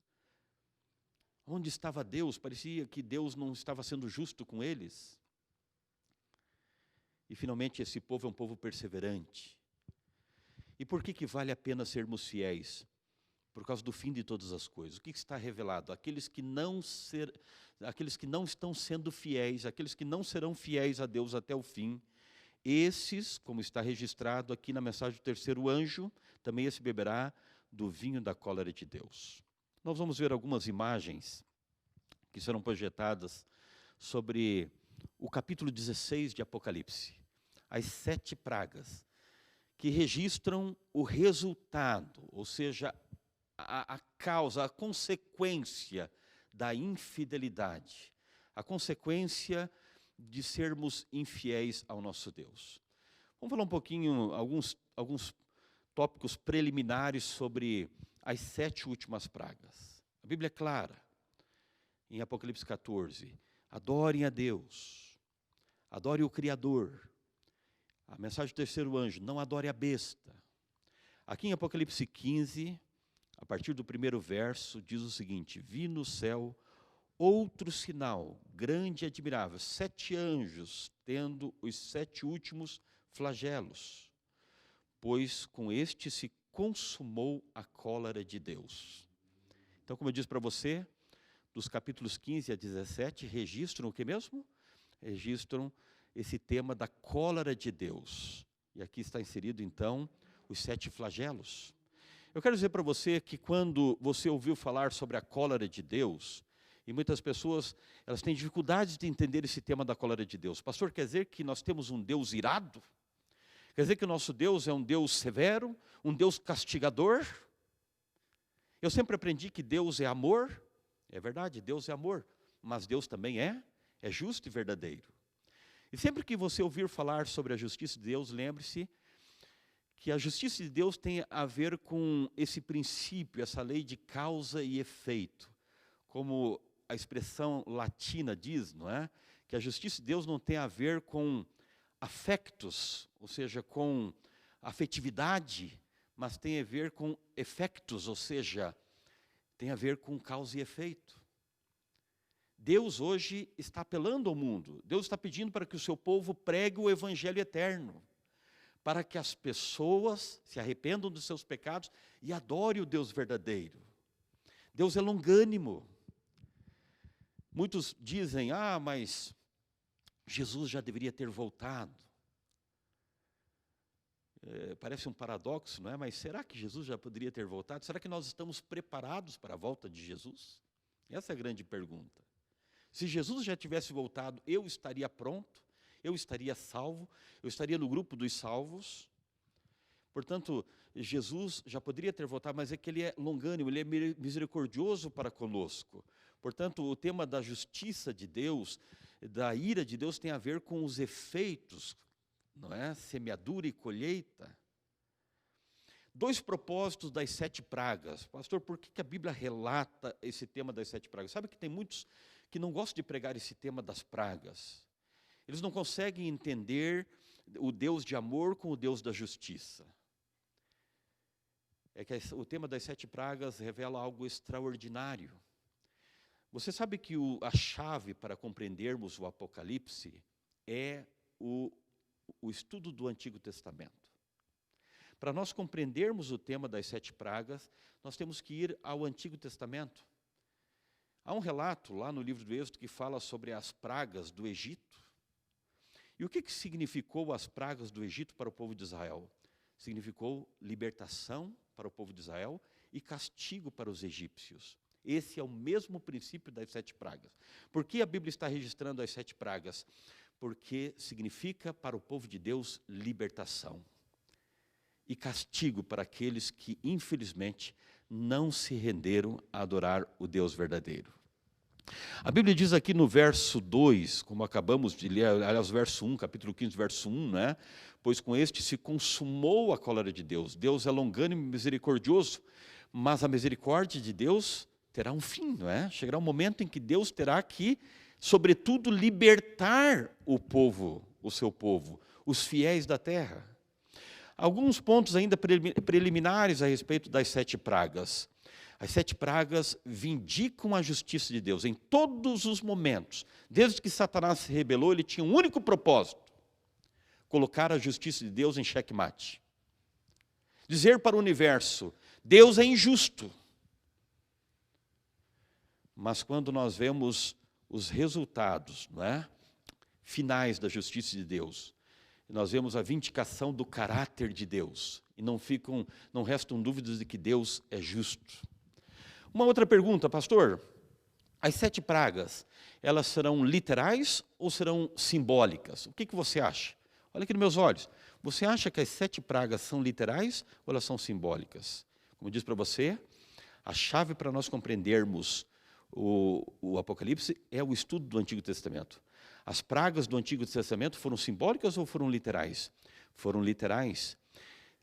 Onde estava Deus? Parecia que Deus não estava sendo justo com eles. E finalmente esse povo é um povo perseverante. E por que vale a pena sermos fiéis? Por causa do fim de todas as coisas. O que está revelado? Aqueles que não estão sendo fiéis, aqueles que não serão fiéis a Deus até o fim, esses, como está registrado aqui na mensagem do terceiro anjo, também esse beberá do vinho da cólera de Deus. Nós vamos ver algumas imagens que serão projetadas sobre o capítulo 16 de Apocalipse, as 7 pragas, que registram o resultado, ou seja, a causa, a consequência da infidelidade, a consequência de sermos infiéis ao nosso Deus. Vamos falar um pouquinho, alguns tópicos preliminares sobre as 7 últimas pragas. A Bíblia é clara, em Apocalipse 14, adorem a Deus, adore o Criador. A mensagem do terceiro anjo, não adore a besta. Aqui em Apocalipse 15, a partir do primeiro verso, diz o seguinte: vi no céu outro sinal, grande e admirável, 7 anjos, tendo os 7 últimos flagelos, pois com este se consumou a cólera de Deus. Então, como eu disse para você, dos capítulos 15 a 17, registram o que mesmo? Registram esse tema da cólera de Deus. E aqui está inserido, então, os 7 flagelos. Eu quero dizer para você que quando você ouviu falar sobre a cólera de Deus, e muitas pessoas, elas têm dificuldades de entender esse tema da cólera de Deus. Pastor, quer dizer que nós temos um Deus irado? Quer dizer que o nosso Deus é um Deus severo, um Deus castigador? Eu sempre aprendi que Deus é amor. É verdade, Deus é amor, mas Deus também é justo e verdadeiro. E sempre que você ouvir falar sobre a justiça de Deus, lembre-se que a justiça de Deus tem a ver com esse princípio, essa lei de causa e efeito. Como a expressão latina diz, não é? Que a justiça de Deus não tem a ver com afectos, ou seja, com afetividade, mas tem a ver com efectos, ou seja, tem a ver com causa e efeito. Deus hoje está apelando ao mundo. Deus está pedindo para que o seu povo pregue o evangelho eterno, para que as pessoas se arrependam dos seus pecados e adorem o Deus verdadeiro. Deus é longânimo. Muitos dizem, mas Jesus já deveria ter voltado. Parece um paradoxo, não é? Mas será que Jesus já poderia ter voltado? Será que nós estamos preparados para a volta de Jesus? Essa é a grande pergunta. Se Jesus já tivesse voltado, eu estaria pronto, eu estaria salvo, eu estaria no grupo dos salvos. Portanto, Jesus já poderia ter voltado, mas é que Ele é longânimo, Ele é misericordioso para conosco. Portanto, o tema da justiça de Deus, da ira de Deus, tem a ver com os efeitos, não é? Semeadura e colheita. 2 propósitos das 7 pragas. Pastor, por que a Bíblia relata esse tema das 7 pragas? Sabe que tem muitos que não gostam de pregar esse tema das pragas. Eles não conseguem entender o Deus de amor com o Deus da justiça. É que o tema das 7 pragas revela algo extraordinário. Você sabe que a chave para compreendermos o Apocalipse é o estudo do Antigo Testamento. Para nós compreendermos o tema das 7 pragas, nós temos que ir ao Antigo Testamento. Há um relato lá no livro do Êxodo que fala sobre as pragas do Egito. E o que significou as pragas do Egito para o povo de Israel? Significou libertação para o povo de Israel e castigo para os egípcios. Esse é o mesmo princípio das 7 pragas. Por que a Bíblia está registrando as 7 pragas? Porque significa para o povo de Deus libertação e castigo para aqueles que, infelizmente, não se renderam a adorar o Deus verdadeiro. A Bíblia diz aqui no verso 2, como acabamos de ler, aliás, verso 1, capítulo 15, verso 1, né? Pois com este se consumou a cólera de Deus. Deus é longânimo e misericordioso, mas a misericórdia de Deus terá um fim, não é? Chegará um momento em que Deus terá que, sobretudo, libertar o povo, o seu povo, os fiéis da terra. Alguns pontos ainda preliminares a respeito das 7 pragas. As 7 pragas vindicam a justiça de Deus em todos os momentos. Desde que Satanás se rebelou, ele tinha um único propósito: colocar a justiça de Deus em xeque-mate. Dizer para o universo, Deus é injusto. Mas quando nós vemos os resultados, não é? Finais da justiça de Deus, nós vemos a vindicação do caráter de Deus. E não restam dúvidas de que Deus é justo. Uma outra pergunta, pastor. As 7 pragas, elas serão literais ou serão simbólicas? O que você acha? Olha aqui nos meus olhos. Você acha que as 7 pragas são literais ou elas são simbólicas? Como eu disse para você, a chave para nós compreendermos o Apocalipse é o estudo do Antigo Testamento. As pragas do Antigo Testamento foram simbólicas ou foram literais? Foram literais,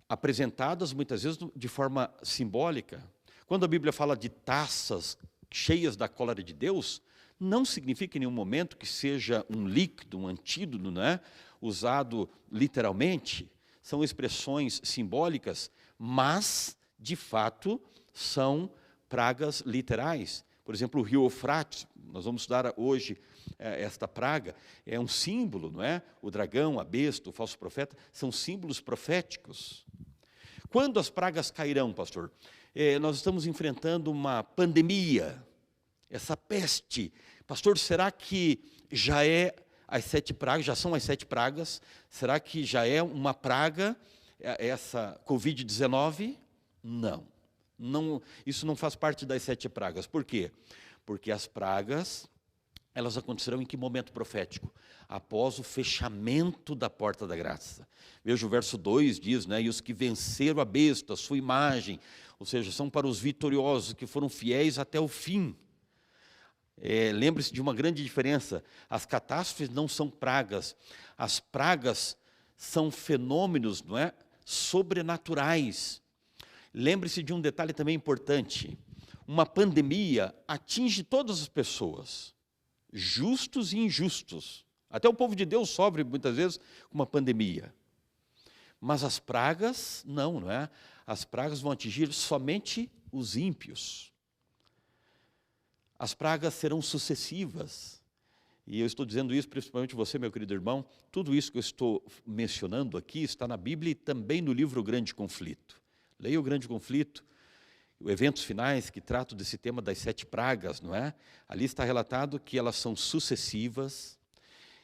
apresentadas muitas vezes de forma simbólica. Quando a Bíblia fala de taças cheias da cólera de Deus, não significa em nenhum momento que seja um líquido, um antídoto, né, usado literalmente. São expressões simbólicas, mas, de fato, são pragas literais. Por exemplo, o rio Eufrates, nós vamos estudar hoje esta praga, é um símbolo, não é? O dragão, a besta, o falso profeta, são símbolos proféticos. Quando as pragas cairão, pastor? Nós estamos enfrentando uma pandemia, essa peste. Pastor, será que já são as 7 pragas? Será que já é uma praga, essa Covid-19? Não. Isso não faz parte das 7 pragas. Por quê? Porque as pragas, elas acontecerão em que momento profético? Após o fechamento da porta da graça. Veja o verso 2, diz, né? E os que venceram a besta, a sua imagem, ou seja, são para os vitoriosos, que foram fiéis até o fim. Lembre-se de uma grande diferença. As catástrofes não são pragas. As pragas são fenômenos, não é? sobrenaturais. Lembre-se de um detalhe também importante. Uma pandemia atinge todas as pessoas, justos e injustos. Até o povo de Deus sofre muitas vezes com uma pandemia. Mas as pragas, não é? As pragas vão atingir somente os ímpios. As pragas serão sucessivas. E eu estou dizendo isso principalmente você, meu querido irmão. Tudo isso que eu estou mencionando aqui está na Bíblia e também no livro O Grande Conflito. Leia O Grande Conflito, eventos finais que tratam desse tema das 7 pragas, não é? Ali está relatado que elas são sucessivas,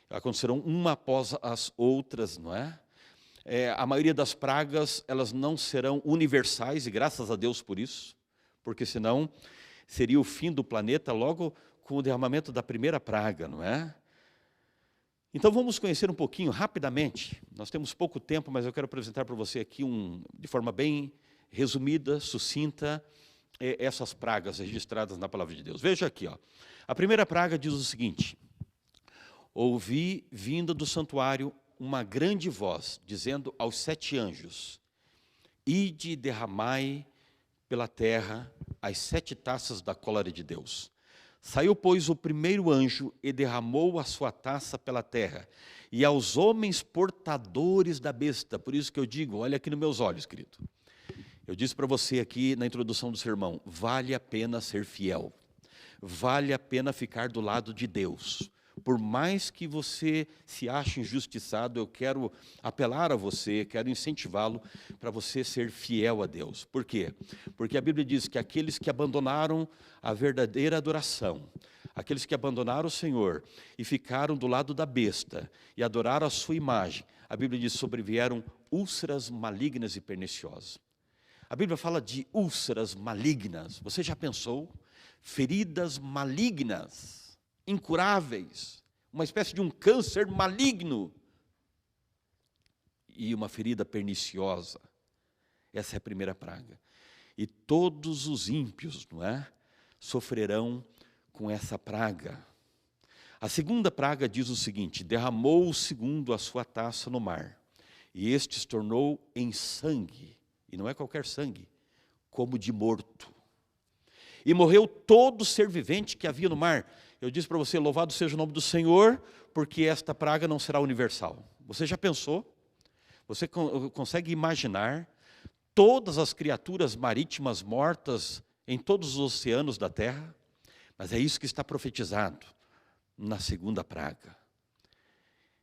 acontecerão uma após as outras, não é? A maioria das pragas, elas não serão universais, e graças a Deus por isso, porque senão seria o fim do planeta logo com o derramamento da primeira praga, não é? Então vamos conhecer um pouquinho, rapidamente, nós temos pouco tempo, mas eu quero apresentar para você aqui, de forma bem resumida, sucinta, essas pragas registradas na Palavra de Deus. Veja aqui, ó. A primeira praga diz o seguinte: ouvi vinda do santuário uma grande voz, dizendo aos 7 anjos, ide e derramai pela terra as 7 taças da cólera de Deus. Saiu, pois, o primeiro anjo e derramou a sua taça pela terra, e aos homens portadores da besta. Por isso que eu digo, olha aqui nos meus olhos, querido. Eu disse para você aqui na introdução do sermão, vale a pena ser fiel, vale a pena ficar do lado de Deus. Por mais que você se ache injustiçado, eu quero apelar a você, quero incentivá-lo para você ser fiel a Deus. Por quê? Porque a Bíblia diz que aqueles que abandonaram a verdadeira adoração, aqueles que abandonaram o Senhor e ficaram do lado da besta e adoraram a sua imagem, a Bíblia diz que sobrevieram úlceras malignas e perniciosas. A Bíblia fala de úlceras malignas. Você já pensou? Feridas malignas, incuráveis, uma espécie de um câncer maligno e uma ferida perniciosa. Essa é a primeira praga. E todos os ímpios, não é, sofrerão com essa praga. A segunda praga diz o seguinte: derramou o segundo a sua taça no mar, e este se tornou em sangue, e não é qualquer sangue, como de morto. E morreu todo ser vivente que havia no mar. Eu disse para você, louvado seja o nome do Senhor, porque esta praga não será universal. Você já pensou? Você consegue imaginar todas as criaturas marítimas mortas em todos os oceanos da terra? Mas é isso que está profetizado na segunda praga.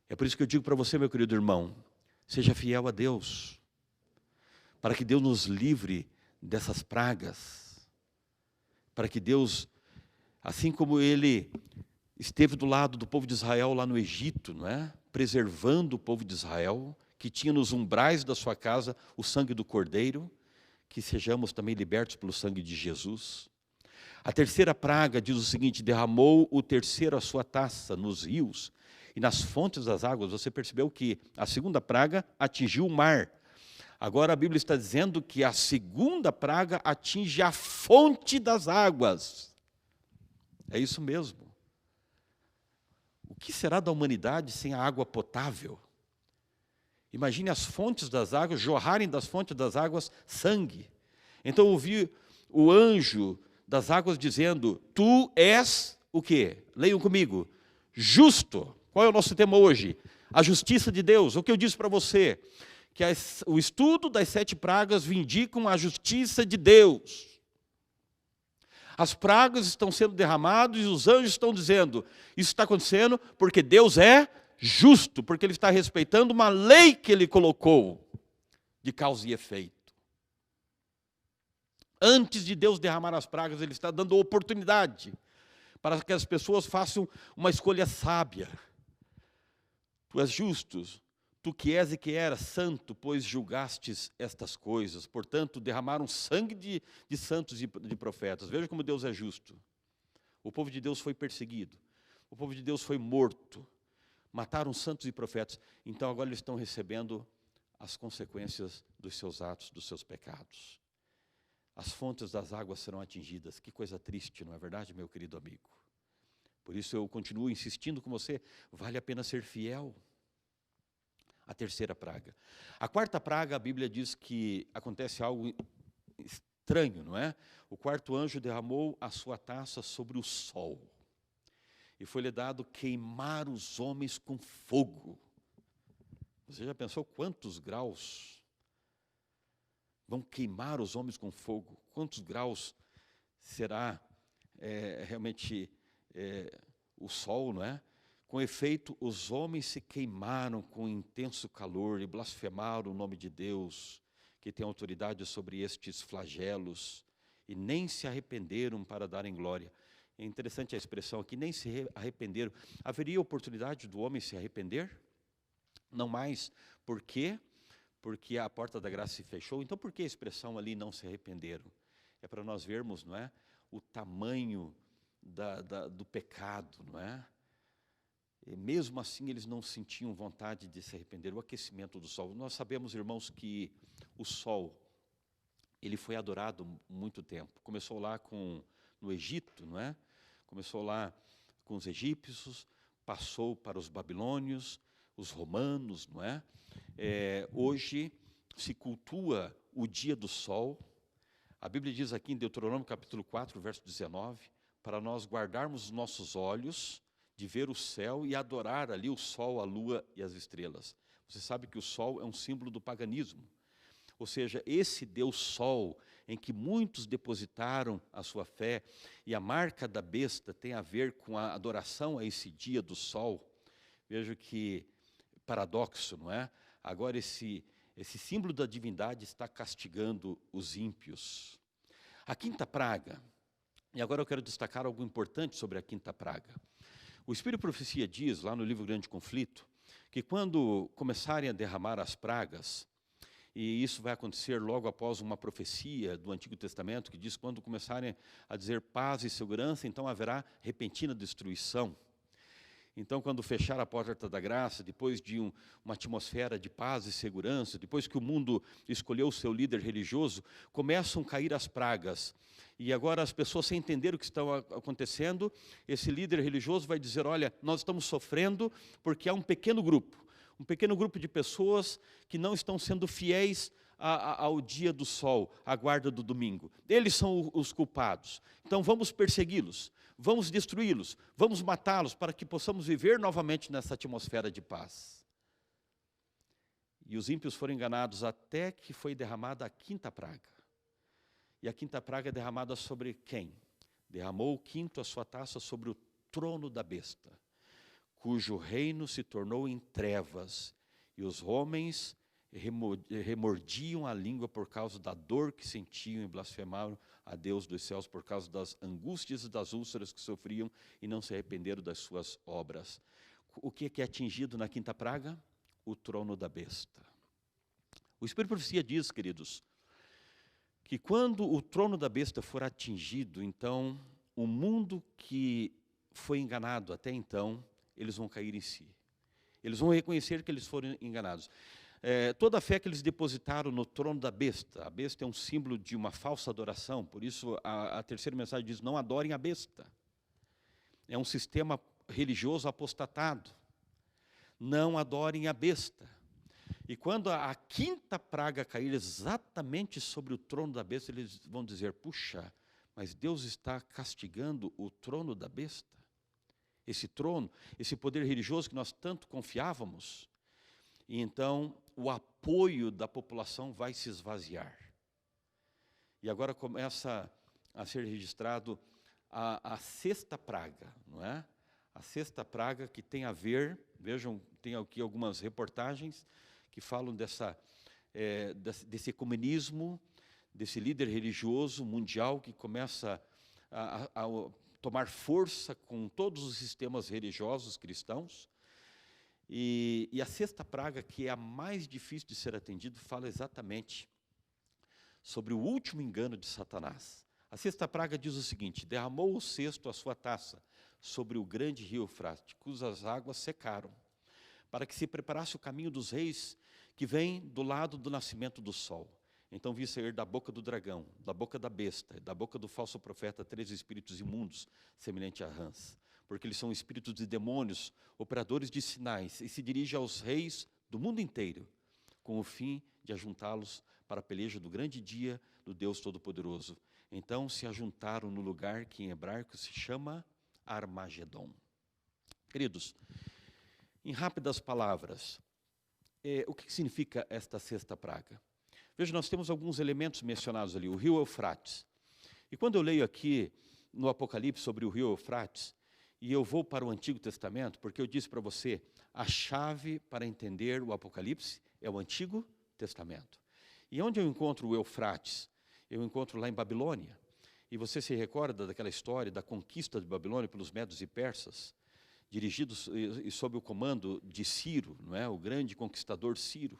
É por isso que eu digo para você, meu querido irmão, seja fiel a Deus, para que Deus nos livre dessas pragas, para que Deus, assim como Ele esteve do lado do povo de Israel lá no Egito, não é? Preservando o povo de Israel, que tinha nos umbrais da sua casa o sangue do Cordeiro, que sejamos também libertos pelo sangue de Jesus. A terceira praga diz o seguinte: derramou o terceiro a sua taça nos rios e nas fontes das águas. Você percebeu que a segunda praga atingiu o mar. Agora a Bíblia está dizendo que a segunda praga atinge a fonte das águas. É isso mesmo. O que será da humanidade sem a água potável? Imagine as fontes das águas, jorrarem das fontes das águas sangue. Então eu ouvi o anjo das águas dizendo: tu és o quê? Leiam comigo. Justo. Qual é o nosso tema hoje? A justiça de Deus. O que eu disse para você? Que o estudo das 7 pragas vindicam a justiça de Deus. As pragas estão sendo derramadas e os anjos estão dizendo: isso está acontecendo porque Deus é justo, porque Ele está respeitando uma lei que Ele colocou de causa e efeito. Antes de Deus derramar as pragas, Ele está dando oportunidade para que as pessoas façam uma escolha sábia. Tu és justo, tu que és e que eras santo, pois julgastes estas coisas. Portanto, derramaram sangue de santos e de profetas. Veja como Deus é justo. O povo de Deus foi perseguido. O povo de Deus foi morto. Mataram santos e profetas. Então agora eles estão recebendo as consequências dos seus atos, dos seus pecados. As fontes das águas serão atingidas. Que coisa triste, não é verdade, meu querido amigo? Por isso eu continuo insistindo com você, vale a pena ser fiel A terceira praga. A quarta praga, a Bíblia diz que acontece algo estranho, não é? O quarto anjo derramou a sua taça sobre o sol. E foi-lhe dado queimar os homens com fogo. Você já pensou quantos graus vão queimar os homens com fogo? Quantos graus será realmente o sol, não é? Com efeito, os homens se queimaram com intenso calor e blasfemaram o nome de Deus, que tem autoridade sobre estes flagelos, e nem se arrependeram para darem glória. É interessante a expressão aqui, nem se arrependeram. Haveria oportunidade do homem se arrepender? Não mais. Por quê? Porque a porta da graça se fechou. Então, por que a expressão ali, não se arrependeram? É para nós vermos, não é, o tamanho do pecado, não é? E mesmo assim, eles não sentiam vontade de se arrepender. O aquecimento do sol. Nós sabemos, irmãos, que o sol, ele foi adorado muito tempo. Começou lá no Egito, não é? Começou lá com os egípcios, passou para os babilônios, os romanos, não é? Hoje se cultua o dia do sol. A Bíblia diz aqui em Deuteronômio capítulo 4, verso 19, para nós guardarmos os nossos olhos de ver o céu e adorar ali o sol, a lua e as estrelas. Você sabe que o sol é um símbolo do paganismo. Ou seja, esse Deus Sol, em que muitos depositaram a sua fé, e a marca da besta tem a ver com a adoração a esse dia do sol. Veja que paradoxo, não é? Agora esse símbolo da divindade está castigando os ímpios. A quinta praga, e agora eu quero destacar algo importante sobre a quinta praga. O Espírito de Profecia diz, lá no livro Grande Conflito, que quando começarem a derramar as pragas, e isso vai acontecer logo após uma profecia do Antigo Testamento, que diz que quando começarem a dizer paz e segurança, então haverá repentina destruição. Então, quando fechar a porta da graça, depois de uma atmosfera de paz e segurança, depois que o mundo escolheu o seu líder religioso, começam a cair as pragas. E agora as pessoas, sem entender o que está acontecendo, esse líder religioso vai dizer, olha, nós estamos sofrendo porque há um pequeno grupo de pessoas que não estão sendo fiéis ao dia do sol, à guarda do domingo. Eles são os culpados. Então vamos persegui-los, vamos destruí-los, vamos matá-los para que possamos viver novamente nessa atmosfera de paz. E os ímpios foram enganados até que foi derramada a quinta praga. E a quinta praga é derramada sobre quem? Derramou o quinto a sua taça sobre o trono da besta, cujo reino se tornou em trevas, e os homens remordiam a língua por causa da dor que sentiam e blasfemaram a Deus dos céus por causa das angústias e das úlceras que sofriam e não se arrependeram das suas obras. O que é atingido na quinta praga? O trono da besta. O Espírito de Profecia diz, queridos, que quando o trono da besta for atingido, então o mundo que foi enganado até então, eles vão cair em si. Eles vão reconhecer que eles foram enganados. Toda a fé que eles depositaram no trono da besta, a besta é um símbolo de uma falsa adoração, por isso a terceira mensagem diz, não adorem a besta. É um sistema religioso apostatado. Não adorem a besta. E quando a quinta praga cair exatamente sobre o trono da besta, eles vão dizer, puxa, mas Deus está castigando o trono da besta? Esse trono, esse poder religioso que nós tanto confiávamos? E então o apoio da população vai se esvaziar. E agora começa a ser registrado a sexta praga, não é? A sexta praga que tem a ver, vejam, tem aqui algumas reportagens que falam desse ecumenismo, desse líder religioso mundial que começa a tomar força com todos os sistemas religiosos cristãos. E a sexta praga, que é a mais difícil de ser atendida, fala exatamente sobre o último engano de Satanás. A sexta praga diz o seguinte, derramou o cesto a sua taça sobre o grande rio Eufrates, cujas águas secaram, para que se preparasse o caminho dos reis que vem do lado do nascimento do sol. Então vi sair da boca do dragão, da boca da besta, da boca do falso profeta, 3 espíritos imundos, semelhante a rãs, porque eles são espíritos de demônios, operadores de sinais, e se dirige aos reis do mundo inteiro, com o fim de ajuntá-los para a peleja do grande dia do Deus Todo-Poderoso. Então se ajuntaram no lugar que em hebraico se chama Armagedon. Queridos, em rápidas palavras, o que significa esta sexta praga? Veja, nós temos alguns elementos mencionados ali, o rio Eufrates. E quando eu leio aqui no Apocalipse sobre o rio Eufrates, e eu vou para o Antigo Testamento, porque eu disse para você, a chave para entender o Apocalipse é o Antigo Testamento. E onde eu encontro o Eufrates? Eu encontro lá em Babilônia. E você se recorda daquela história da conquista de Babilônia pelos medos e persas, dirigidos e sob o comando de Ciro, não é? O grande conquistador Ciro,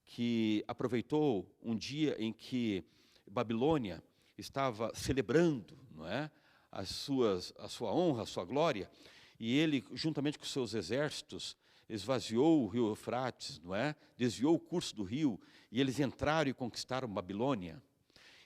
que aproveitou um dia em que Babilônia estava celebrando, não é? a sua honra, a sua glória, e ele, juntamente com seus exércitos, esvaziou o rio Eufrates, não é? Desviou o curso do rio, e eles entraram e conquistaram Babilônia.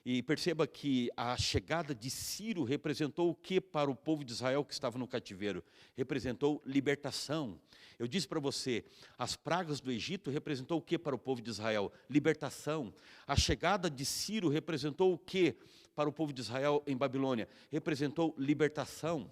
E perceba que a chegada de Ciro representou o que para o povo de Israel que estava no cativeiro? Representou libertação. Eu disse para você, as pragas do Egito representou o que para o povo de Israel? Libertação. A chegada de Ciro representou o que para o povo de Israel em Babilônia? Representou libertação.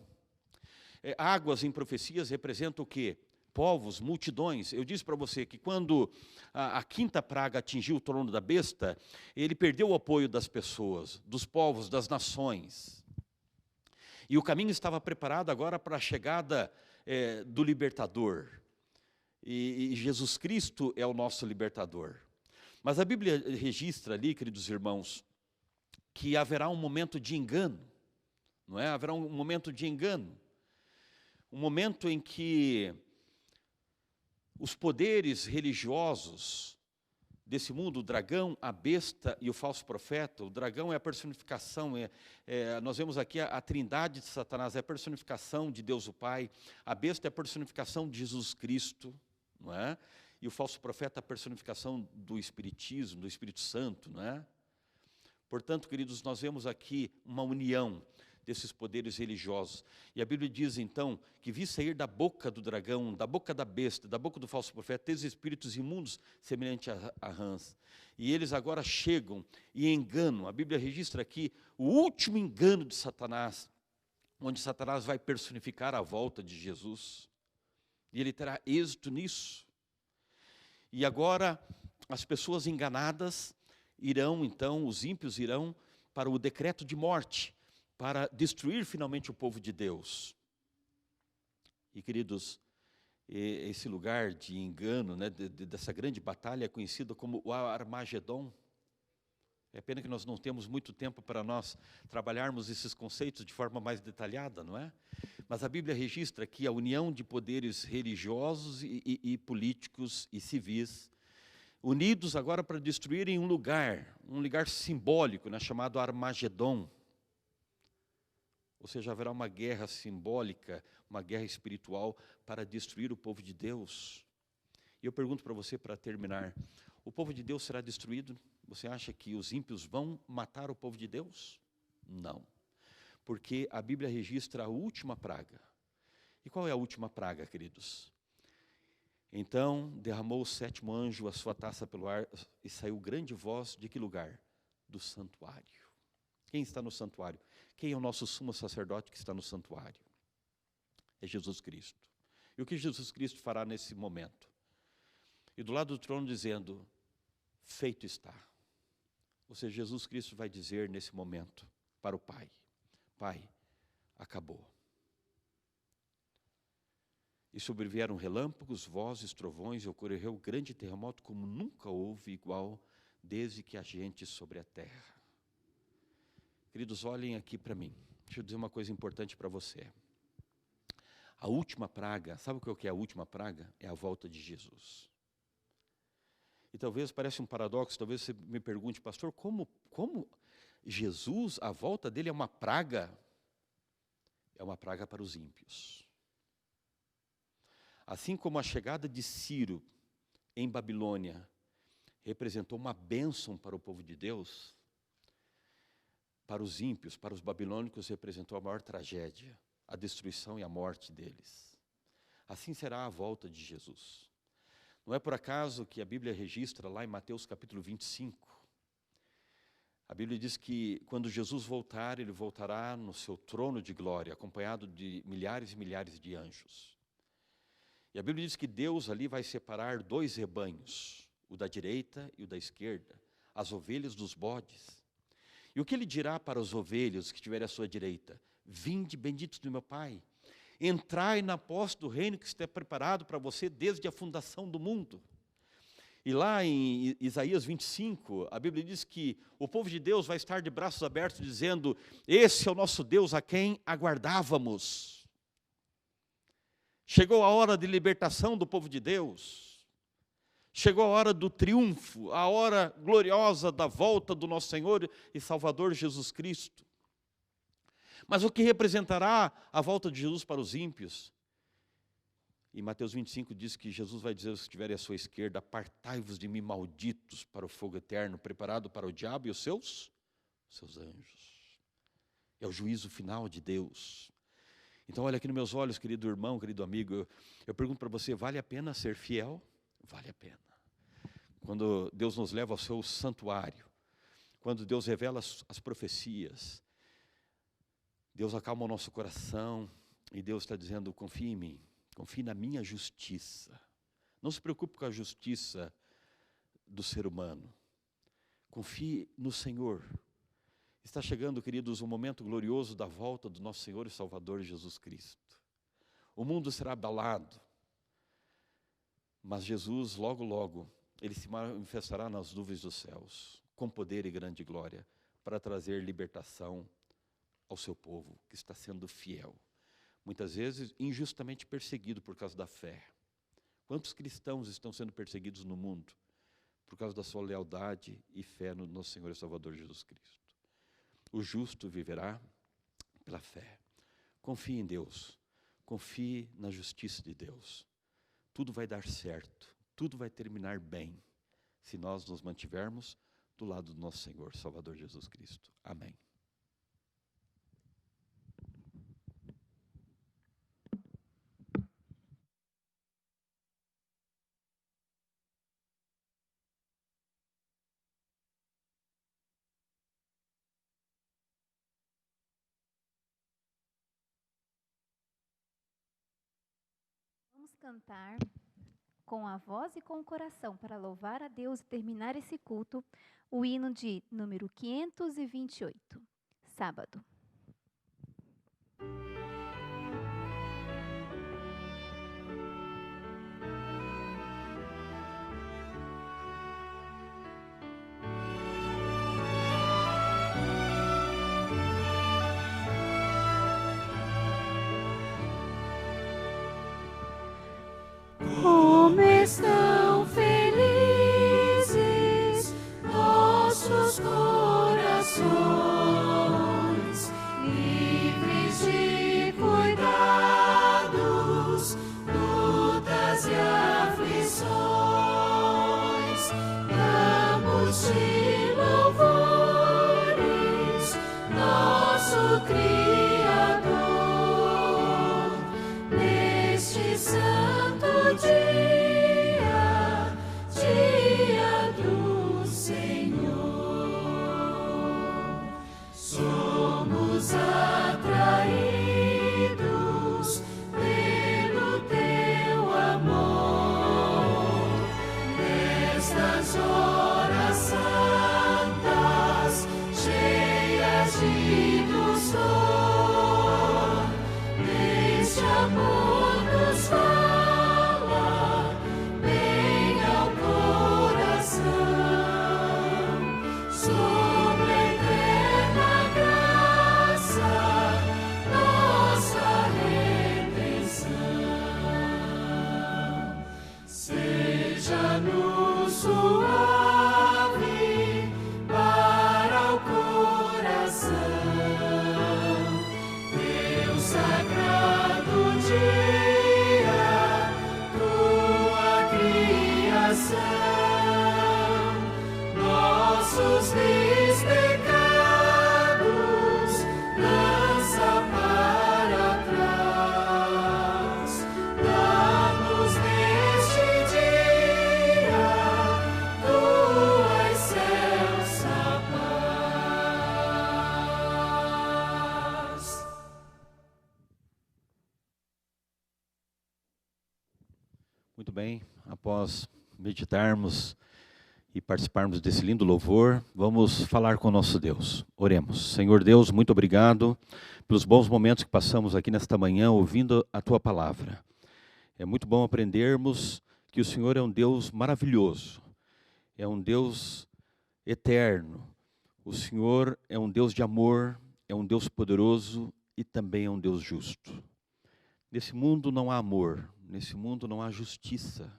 Águas em profecias representam o que? Povos, multidões. Eu disse para você que quando a quinta praga atingiu o trono da besta, ele perdeu o apoio das pessoas, dos povos, das nações. E o caminho estava preparado agora para a chegada do libertador. E Jesus Cristo é o nosso libertador. Mas a Bíblia registra ali, queridos irmãos, que haverá um momento de engano, não é? Haverá um momento de engano. Um momento em que os poderes religiosos desse mundo, o dragão, a besta e o falso profeta, o dragão é a personificação, nós vemos aqui a trindade de Satanás, é a personificação de Deus o Pai, a besta é a personificação de Jesus Cristo, não é? E o falso profeta é a personificação do Espiritismo, do Espírito Santo, não é? Portanto, queridos, nós vemos aqui uma união desses poderes religiosos. E a Bíblia diz, então, que vi sair da boca do dragão, da boca da besta, da boca do falso profeta, três espíritos imundos semelhantes a rãs. E eles agora chegam e enganam. A Bíblia registra aqui o último engano de Satanás, onde Satanás vai personificar a volta de Jesus. E ele terá êxito nisso. E agora, as pessoas enganadas irão, então, os ímpios irão para o decreto de morte, para destruir finalmente o povo de Deus. E, queridos, esse lugar de engano, né, dessa grande batalha é conhecido como o Armagedon. É pena que nós não temos muito tempo para nós trabalharmos esses conceitos de forma mais detalhada, não é? Mas a Bíblia registra aqui a união de poderes religiosos e políticos e civis, unidos agora para destruírem um lugar simbólico, né, chamado Armagedon. Ou seja, haverá uma guerra simbólica, uma guerra espiritual para destruir o povo de Deus. E eu pergunto para você, para terminar, o povo de Deus será destruído? Você acha que os ímpios vão matar o povo de Deus? Não. Porque a Bíblia registra a última praga. E qual é a última praga, queridos? Então derramou o sétimo anjo a sua taça pelo ar e saiu grande voz de que lugar? Do santuário. Quem está no santuário? Quem é o nosso sumo sacerdote que está no santuário? É Jesus Cristo. E o que Jesus Cristo fará nesse momento? E do lado do trono dizendo, feito está. Ou seja, Jesus Cristo vai dizer nesse momento para o Pai, Pai, acabou. E sobrevieram relâmpagos, vozes, trovões, e ocorreu um grande terremoto como nunca houve igual desde que há gente sobre a terra. Queridos, olhem aqui para mim. Deixa eu dizer uma coisa importante para você. A última praga, sabe o que é a última praga? É a volta de Jesus. E talvez pareça um paradoxo, talvez você me pergunte, pastor, como Jesus, a volta dele é uma praga? É uma praga para os ímpios. Assim como a chegada de Ciro em Babilônia representou uma bênção para o povo de Deus, para os ímpios, para os babilônicos, representou a maior tragédia, a destruição e a morte deles. Assim será a volta de Jesus. Não é por acaso que a Bíblia registra lá em Mateus capítulo 25. A Bíblia diz que quando Jesus voltar, ele voltará no seu trono de glória, acompanhado de milhares e milhares de anjos. E a Bíblia diz que Deus ali vai separar 2 rebanhos, o da direita e o da esquerda, as ovelhas dos bodes. E o que ele dirá para os ovelhos que estiverem à sua direita? Vinde, benditos do meu Pai, entrai na posse do reino que está preparado para você desde a fundação do mundo. E lá em Isaías 25, a Bíblia diz que o povo de Deus vai estar de braços abertos dizendo: esse é o nosso Deus a quem aguardávamos. Chegou a hora de libertação do povo de Deus. Chegou a hora do triunfo, a hora gloriosa da volta do nosso Senhor e Salvador Jesus Cristo. Mas o que representará a volta de Jesus para os ímpios? Em Mateus 25 diz que Jesus vai dizer aos que estiverem à sua esquerda: apartai-vos de mim, malditos, para o fogo eterno, preparado para o diabo e os seus anjos. É o juízo final de Deus. Então olha aqui nos meus olhos, querido irmão, querido amigo, eu pergunto para você, vale a pena ser fiel? Vale a pena. Quando Deus nos leva ao seu santuário, quando Deus revela as profecias, Deus acalma o nosso coração e Deus está dizendo: confie em mim. Confie na minha justiça. Não se preocupe com a justiça do ser humano. Confie no Senhor. Está chegando, queridos, um momento glorioso da volta do nosso Senhor e Salvador Jesus Cristo. O mundo será abalado, mas Jesus, logo, logo, ele se manifestará nas nuvens dos céus, com poder e grande glória, para trazer libertação ao seu povo, que está sendo fiel. Muitas vezes injustamente perseguido por causa da fé. Quantos cristãos estão sendo perseguidos no mundo por causa da sua lealdade e fé no nosso Senhor e Salvador Jesus Cristo? O justo viverá pela fé. Confie em Deus, confie na justiça de Deus. Tudo vai dar certo, tudo vai terminar bem, se nós nos mantivermos do lado do nosso Senhor e Salvador Jesus Cristo. Amém. Vamos cantar com a voz e com o coração para louvar a Deus e terminar esse culto, o hino de número 528, sábado. Como estão felizes nossos corações, livres de cuidados, lutas e aflições. Damos-te louvores, nosso Criador, neste santo dia, dia do Senhor. Somos atraídos pelo teu amor, nestas horas santas, cheias de dulçor. Este amor nos fala bem ao coração, sobre a eterna graça, nossa redenção. Seja-nos suave para o coração, Deus sagrado de Muito bem, após meditarmos e participarmos desse lindo louvor, vamos falar com o nosso Deus. Oremos. Senhor Deus, muito obrigado pelos bons momentos que passamos aqui nesta manhã ouvindo a Tua palavra. É muito bom aprendermos que o Senhor é um Deus maravilhoso, é um Deus eterno. O Senhor é um Deus de amor, é um Deus poderoso e também é um Deus justo. Nesse mundo não há amor, nesse mundo não há justiça.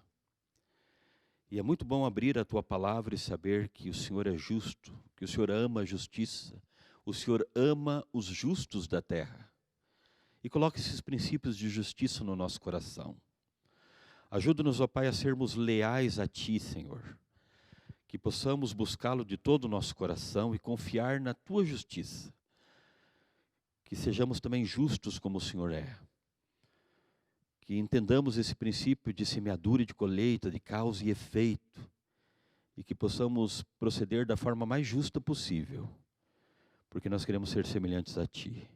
E é muito bom abrir a Tua palavra e saber que o Senhor é justo, que o Senhor ama a justiça, o Senhor ama os justos da terra. E coloque esses princípios de justiça no nosso coração. Ajuda-nos, ó Pai, a sermos leais a Ti, Senhor. Que possamos buscá-lo de todo o nosso coração e confiar na Tua justiça. Que sejamos também justos como o Senhor é. Que entendamos esse princípio de semeadura e de colheita, de causa e efeito, e que possamos proceder da forma mais justa possível, porque nós queremos ser semelhantes a Ti.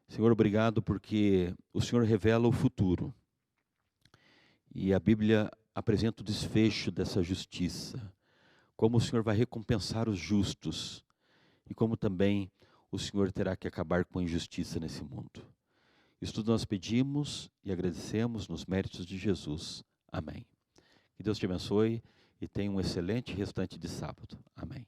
Senhor, obrigado porque o Senhor revela o futuro, e a Bíblia apresenta o desfecho dessa justiça, como o Senhor vai recompensar os justos, e como também o Senhor terá que acabar com a injustiça nesse mundo. Isso tudo nós pedimos e agradecemos nos méritos de Jesus. Amém. Que Deus te abençoe e tenha um excelente restante de sábado. Amém.